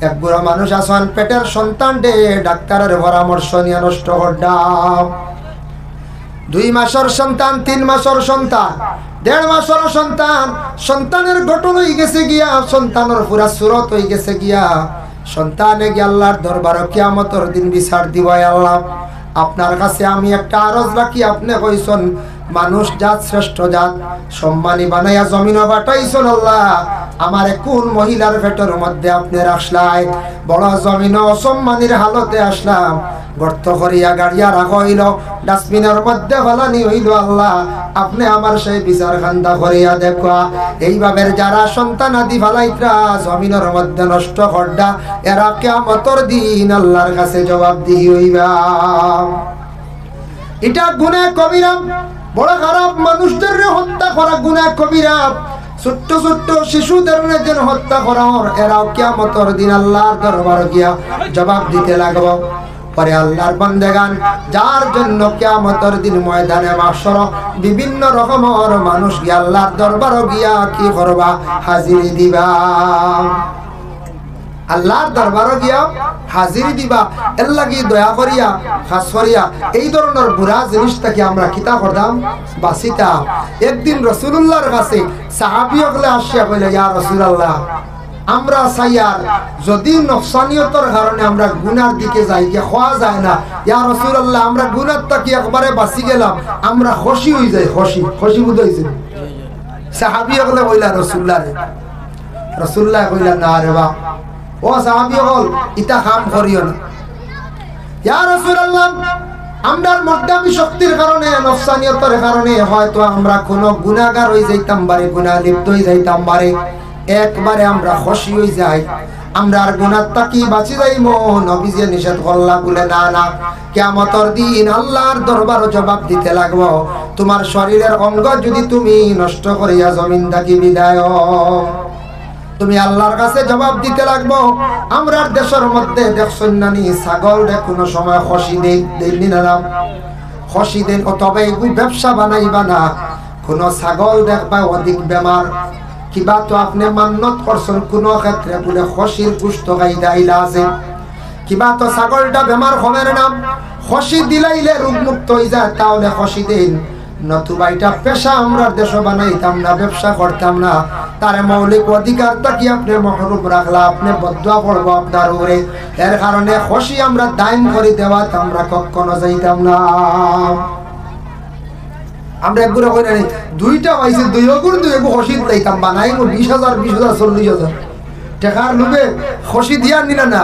এক গুড়া মানুষ আসন পেটের সন্তান ডে ডাক্তারের পরামর্শ নিয়ে নষ্ট করলাম। 2 মাসের সন্তান, 3 মাসের সন্তান, 1.5 মাসের সন্তান, সন্তানের গঠন হয়ে গেছে গিয়া, সন্তানের পুরা সুরত হয়ে গেছে গিয়া, সন্তানে গিয়ে আল্লাহর দরবারে কিয়ামতের দিন বিচার দিব। আল্লাহ আপনার কাছে আমি একটা আরজ রাখি, আপনি কইছেন মানুষ জাত শ্রেষ্ঠ জাত, সম্মানী বানাইয়া জমিন বাটাইছেন, আল্লাহ আমারে কোন মহিলার পেটের মধ্যে আপনি রাখলাই, বড় জমিন অসম্মানীর হালতে আসলাম, গর্ত করিয়া গাড়িয়া রাখা হইল, ডাস্টবিনের মধ্যে ফেলানি হইল, আল্লাহ আপনি আমার সেই বিচার খান্দা করিয়া দেখা। এইভাবে যারা সন্তান আদি ফালাইত্রা জমিনের মধ্যে নষ্ট করডা, এরা কিয়ামতের দিন আল্লাহর কাছে জবাবদিহি হইবা। এটা গুনাহ কবিরা, বড় খারাপ। মানুষদের হত্যা করা গুনাহ কবিরা, ছোট্ট ছোট্ট শিশুদের যেন হত্যা করা, এরাও কিয়ামতের দিন আল্লাহর দরবারে গিয়া জবাব দিতে লাগবে। পরে আল্লাহর বান্দাগান যার জন্য কিয়ামতের দিন ময়দানে মাহশর বিভিন্ন রকমের মানুষ গিয়া আল্লাহর দরবারে গিয়া কি করবা? হাজিরি দিবা। আল্লাহর দরবারে গিয়া হাজিরি দিবা, এর লাগি দয়া করিয়া খাস করিয়া এই ধরনের বুড়া জিনিসটাকে আমরা কিতা করতাম, বাঁচিতাম। একদিন রাসূলুল্লাহর কাছে সাহাবী হলে আসিয়া কইলে, ইয়া রাসূলুল্লাহ, আমরা চাইয়ার যদি নকশানিয়তের কারণে আমরা গুনার দিকে যাই গিয়ে খাওয়া যায় না, ইয়া রাসূলুল্লাহ, আমরা গুনার তাকি একবারে বাঁচি গেলাম, আমরা খুশি হয়ে যাই। খুশি বুঝ হয়েছে। সাহাবী হলে কইলা রাসূলুল্লাহ কইলা, না রে বাপ, ও সাহাবী হল ইটা কাম করিও না। ইয়া রাসূলুল্লাহ, আমরার মধ্যমী শক্তির কারণে, নফসানিয়তের কারণে হয়তো আমরা কোনো গুনাহগার হয়ে যাইতাম পারে, গুনাহ লিপ্ত হয়ে যাইতাম পারে, একবারে আমরা খুশি হয়ে যাই, আমরা আর গুনাহ তাকি বাঁচি যাইব। নবীজি নিষেধ করলা বলে, না না, কিয়ামতের দিন আল্লাহর দরবারে জবাব দিতে লাগবো। তোমার শরীরের অঙ্গ যদি তুমি নষ্ট করিয়া জমিন থাকি বিদায়, তুমি আল্লাহর কাছে জবাব দিতে লাগবো। আমরা দেশের মধ্যে দেখছেন নানি, ছাগল কোনো সময় খুশি দেই না, খুশি দেন, অথবা এগুলো ব্যবসা বানাইবা না। কোনো ছাগল দেখবা অধিক বেমার, কিবা তো আপনি মান্নত করছেন কোন ক্ষেত্রে বলে খুশির গুস্ত খাইতে আইলা আছে, কিবা তো ছাগলটা বেমার হবে না, খুশি দিলাইলে রোগ মুক্ত হয়ে যায়, তাহলে খুশি দিন। নতুবা এটা পেশা আমরা দেশ বানাইতাম না, ব্যবসা করতাম না, তার মৌলিক অধিকারটা কি আপনি মহরুম রাখলা, আপনি বদুয়া করবো আপনার উপরে। এর কারণে খুশি আমরা দাইন করে দেওয়া আমরা কখনো যাইতাম না। আমরা একগুলো কই না, দুইটা পাইছি, দুই গুণ দুই এগু খুশি দিতাম বানাই 20,000 20,000 40,000 টাকার লোভে খুশি দিয়া নিলা না।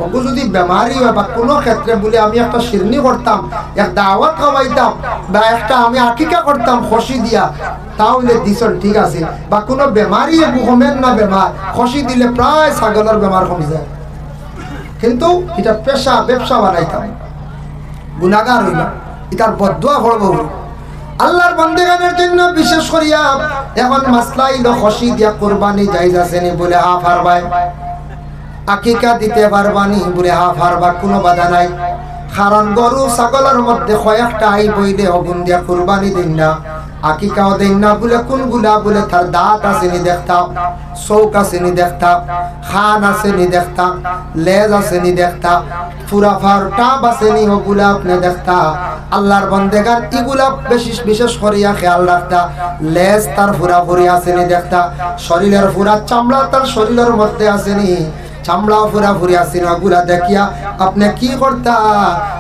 ওগু যদি বেমারি হয় বা কোনো ক্ষেত্রে বলে আমি একটা শিরনি করতাম, এক দাওয়াত খাওয়াইতাম, বা একটা আমি আকিকা করতাম খুশি দিয়া, তাহলে দিছন ঠিক আছে। বা কোনো বেমারি কমেন না, বেমার খুশি দিলে প্রায় ছাগলের বেমার কমে যায়। কিন্তু এটা পেশা ব্যবসা বানাইতাম, গুনাহগার হইল, এটার বদুয়া করবো। আল্লাহর বান্দাদের জন্য বিশেষ করিয়া এখন মাসলা হইলো খুশি দিয়া কুরবানি জায়েজ আছে নি বলে হা পারবাই, আকিকা দিতে পারবানি বলে হা পারবা, কোনো বাধা নাই। কারণ গরু ছাগলের মধ্যে কয়েকটা আই বইলে অগুন দিয়া কুরবানি দিন না, আকিকাও দেন না বলে কোনগুলা বলে তার দাঁত আছে নি দেখতাম, চৌক আছে নি দেখতাম, খান আছে নি দেখতাম, লেজ আছে নি দেখতাম, ফুরাফার টাপ আছে নি, ওগুলা আপনি দেখতা। আল্লাহর বান্দাগান এগুলা বিশেষ করিয়া খেয়াল রাখতা। লেজ তার ফুরাফুরি আছে নি দেখতা, শরীরের ফুরা চামড়া তার শরীরের মধ্যে আছে নি, চামড়াও ফুরাফুরি আছে না, ওগুলা দেখিয়া আপনি কি করতা,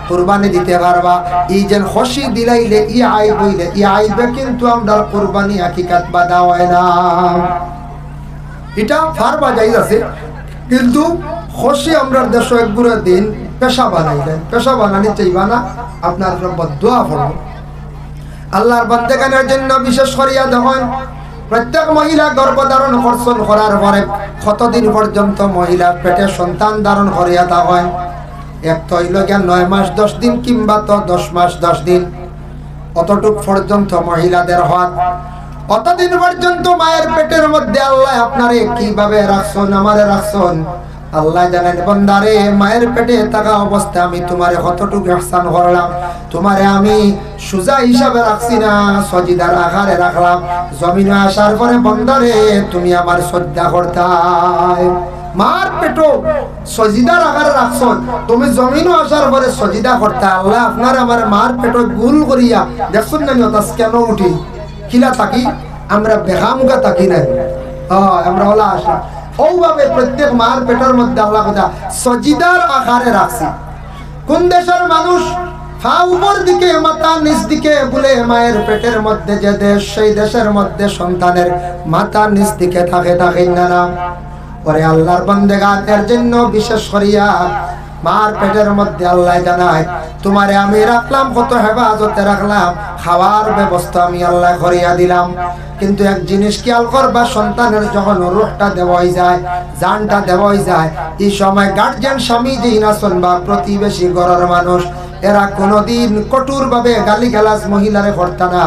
কুরবানি দিতে পারবা। এই যে খুশি দিলাইলে ই আই বইলে ই আইবে, কিন্তু আমরা কুরবানি হাকিকাত বাধা হয় না, এটা ফারবা জায়েজ আছে। কিন্তু খুশি আমরা দেশ একগুলো দিন পেশা বানাইলেন, পেশা বানানি চাইবা না, আপনার বদুয়া করব। আল্লাহর বান্দাগানের জন্য বিশেষ করিয়া দেখেন, প্রত্যেক মহিলা গর্ভধারণ করছেন, করার পরে কতদিন পর্যন্ত মহিলার পেটে সন্তান ধারণ করিয়া তা হয়, এক তো হইল 9 মাস 10 দিন, কিংবা তো 10 মাস 10 দিন, অতটুক পর্যন্ত মহিলাদের হয়। অতদিন পর্যন্ত মায়ের পেটের মধ্যে আল্লাহ আপনারে কিভাবে রাখছেন, আমারে রাখছেন, আল্লাহ জানেন। বান্দারে, মায়ের পেটে থাকা অবস্থায় আমি তোমারে কতটুকু ইহসান করলাম, তোমারে আমি সুজা হিসাবে রাখছি না, সজিদার আকারে রাখলাম। জমিনে আসার পরে বান্দারে তুমি আমার শ্রদ্ধা করতাই, মার পেটো সজিদার আকারে রাখছন, তুমি জমিনও আসার পরে সজিদা করতা। আল্লাহ আপনার আমার মার পেটো গুল করিয়া দেখছেন না, কেন উঠি কিলা তাকি, আমরা বেহামুগা তাকি নাই, আমরা ওলা আসা ওভাবে প্রত্যেক মার পেটের মধ্যে আল্লাহ কথা সজিদার আকারে রাখছি। কোন দেশের মানুষ পা উপর দিকে মাথা নিচ দিকে বলে মায়ের পেটের মধ্যে যে দেশ, সেই দেশের মধ্যে সন্তানের মাথা নিচ দিকে থাকে না। পরে আল্লাহর বান্দাদের জন্য বিশেষ করিয়া মার পেটের মধ্যে আল্লাহ জানায়, তোমারে আমি রাখলাম, কত হেফাজতে রাখলাম, খাওয়ার ব্যবস্থা আমি আল্লাহ করিয়া দিলাম। কিন্তু এক জিনিস খেয়াল করবা, সন্তানের যখন রূহটা দেওয়াই যায়, জানটা দেওয়াই যায়, এই সময় গার্জিয়ান স্বামী যেই না শুনবা, প্রতিবেশী ঘরের মানুষ, এরা কোনোদিন কঠোর ভাবে গালিগালাজ মহিলারে করতা না,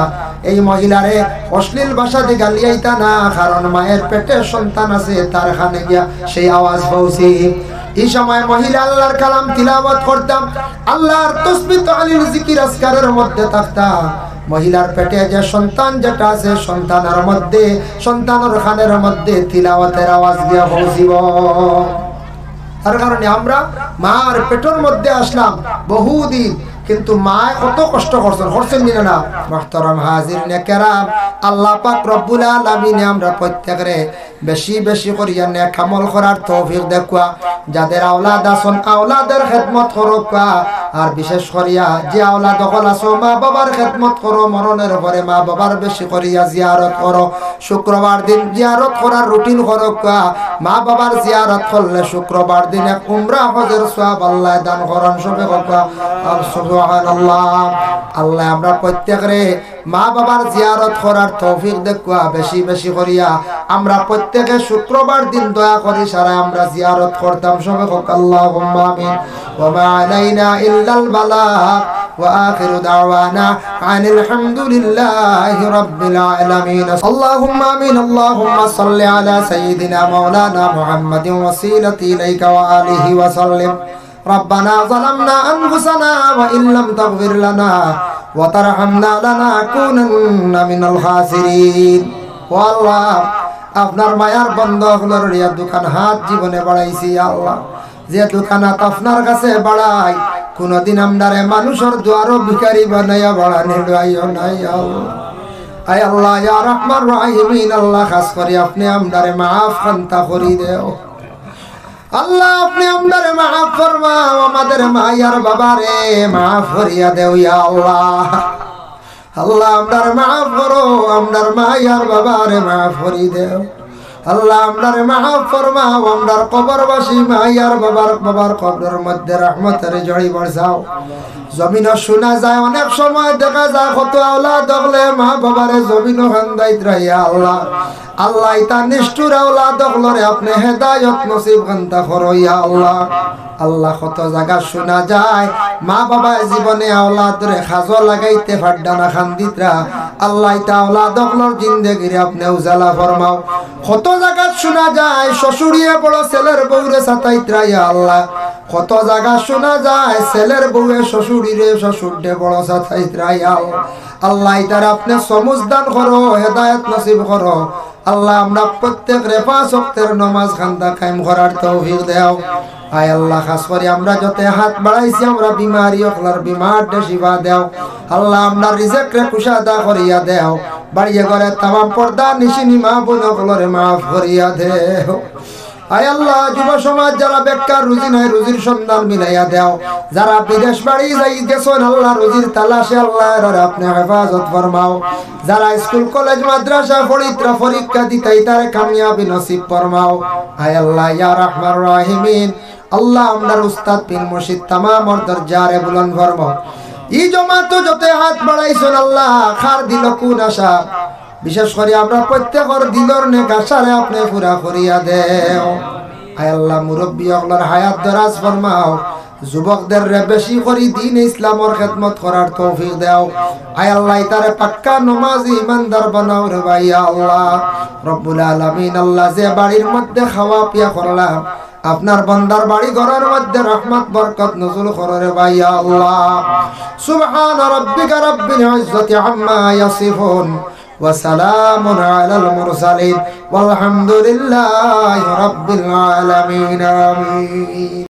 এই মহিলারে অশ্লীল ভাষা দিয়ে গালিয়াইতা না। কারণ মায়ের পেটে সন্তান আছে, তার খানে গিয়া সেই আওয়াজ পৌঁছে। এই সময় মহিলা আল্লাহর কালাম তিলাওয়াত করতাম, আল্লাহর তাসবিহ তাহলিল জিকির আজকারের মধ্যে থাকতাম। মহিলার পেটে যে সন্তান যেটা আছে, সন্তানের মধ্যে, সন্তানের খানের মধ্যে তিলাওয়াতের আওয়াজ গিয়া পৌঁছিব। তার কারণে আমরা মার পেটের মধ্যে আসলাম বহুদিন, কিন্তু মা কত কষ্ট করছেন না মুহতারাম হাজিরিন কেরাম। আল্লাহ পাক রব্বুল আলামিন আমরা প্রত্যেকরে বেশি বেশি করিয়া নেক আমল করার তৌফিক দেখুয়া। যাদের আওলাদ আছেন আওলাদের খেদমত করুকা, আর বিশেষ করিয়া যে আওলাদ হল আছো মা বাবার খেদমত করো, মরণের পরে মা বাবার বেশি করিয়া জিয়ারত করো। শুক্রবার দিন জিয়ারত করার রুটিন করুকা। মা বাবার জিয়ারত করলে শুক্রবার দিন এক উমরা হজের সওয়াব আল্লাহ দান করেন। সবে কথা সুবহানাল্লাহ। আল্লাহ আমরা প্রত্যেকরে মা বাবার জিয়ারত করার তৌফিক দেখুয়া বেশি বেশি করিয়া। আমরা প্রত্যেকে শুক্রবার দিন দয়া করি সারা আমরা জিয়ারত করতাম। সবে কথা আল্লাহুম্মা আমিন। ওয়া মা আলাইনা ইল্লাল বালাগ ওয়া আখিরু দাওয়ানা আনিল হামদুলিল্লাহি রাব্বিল আলামিন। আল্লাহুম্মা আমিন। আল্লাহুম্মা সাল্লি আলা সাইয়্যিদিনা মাওলানা মুহাম্মাদিন ওয়াসিলাতি ইলাইকা ওয়া আলিহি ওয়া সাল্লিম। ربنا ظلمنا أنفسنا وإن لم تغفر لنا وترحمنا لنكونن من الخاسرين। والله আপনার মায়ার বন্ধ হলোর দোকান হাত জীবনে বাড়াইছি আল্লাহ, যে দোকানাত আপনার কাছে বাড়াই কোনদিন আমরারে মানুষের দুয়ারও ভিখারি বানাইয়া বাড়ানি লইও নাই আল্লাহ। আয় আল্লাহ ইয়া রহমান রহিমিন, আল্লাহ খাস করে আপনি আমরারে মাফ খান্তা করি দেও আল্লাহ। আপনি আমরারে মাফ ফরমাও, আমাদের মায়ার বাবারে মাফ করিয়া দেও ইয়া আল্লাহ। আল্লাহ আমরার মাফ করো, আমরার মায়ার বাবারে মাফ করি দেও আল্লাহ। আমরারে মাফ ফরমাও, আমরার কবরবাসী মায়ার বাবার কবরের মধ্যে রহমতের জড়ি বর্ষাও। জমিন শোনা যায় অনেক সময় দেখা যায় কত আওলাদ হলে মা বাবারে জমিন খান্দাইত রাইয়া আল্লাহ। আল্লাহ তা নিষ্ঠুর আওলাদ হলরে আপনি হেদায়ত নসিব খান্তা করো ইয়া আল্লাহ। আল্লাহ কত জায়গা শোনা যায় মা বাবা জীবনে আওলাদরে খাজো লাগাইতে ফাড্ডা না খান্দিতরা। আল্লাহ তা আওলাদ হলর জিন্দেগিরে আপনি উজালা ফরমাও। কত জায়গা শোনা যায় শ্বশুরিয়ে বড় ছেলের বউরে সাতাইতরা ইয়া আল্লাহ। কত জায়গা শোনা যায় ছেলের বউয়ে শ্বশুরিরে শ্বশুরডে বড় সাতাইতরা ইয়া আল্লাহ। আল্লাহ তার আপনি সমুজ দান করো, হেদায়েত নসিব করো আল্লাহ। আমরা প্রত্যেক পাঁচ ওয়াক্তের নামাজ খান্দা কায়েম করার তৌফিক দাও। আয় আল্লাহ খাস করে আমরা যত হাত বাড়াইছি আমরা বিমারি অখলার বিমার শিফা দাও আল্লাহ। আমরা রিজিক রে কুশাদা করিয়া দাও। বাড়িয়ে ঘরে তামাম পর্দা নিশিনি মা বোন অখলরে মাফ করিয়া দেও। আয় আল্লাহ যুব সমাজ যারা বেকার রুজি নাই রুজির সন্ধান মিলাইয়া দাও। যারা বিদেশ বাড়ি যাই গেছেন আল্লাহ রুজির তালাশে আল্লাহ আপনি হেফাজত ফরমাও। যারা স্কুল কলেজ মাদ্রাসা পড়িত্রা পরীক্ষা দিতেই তার কামিয়াবি নসিব ফরমাও। আয় আল্লাহ ইয়া রহমান রহিমিন। আল্লাহ আমরার উস্তাদ পীর মুর্শিদ তামাম ওর দরজারে বুলন্দ ফরমাও। ই জমাতো যত হাত বাড়াইছেন আল্লাহ খার দিল কোন আশা, বিশেষ করে আমরা প্রত্যেকের দিলর নেক আশারে আপনি পুরা করিয়া দেও। আয় আল্লাহ মুরব্বী হকলার হায়াত দরাজ ফরমাও। যুবকদের রে বেশি করে দিন ইসলামের খেদমত করার তৌফিক দাও। আয় আল্লাহ তারে পাক্কা নামাজি ইমানদার বানাও রে ভাই আল্লাহ রব্বুল আলামিন। আল্লাহ যে বাড়ির মধ্যে খাওয়া পিয়া করলাম আপনার বান্দার বাড়ি ঘরের মধ্যে রহমত বরকত নজুল করো রে ভাই আল্লাহ। সুবহান রাব্বিকা রাব্বিল ইজ্জাতি আম্মা ইয়াসিফুন ওয়া সালামুন আলাল মুরসালিন ওয়ালহামদুলিল্লাহি রাব্বিল আলামিন। আমিন।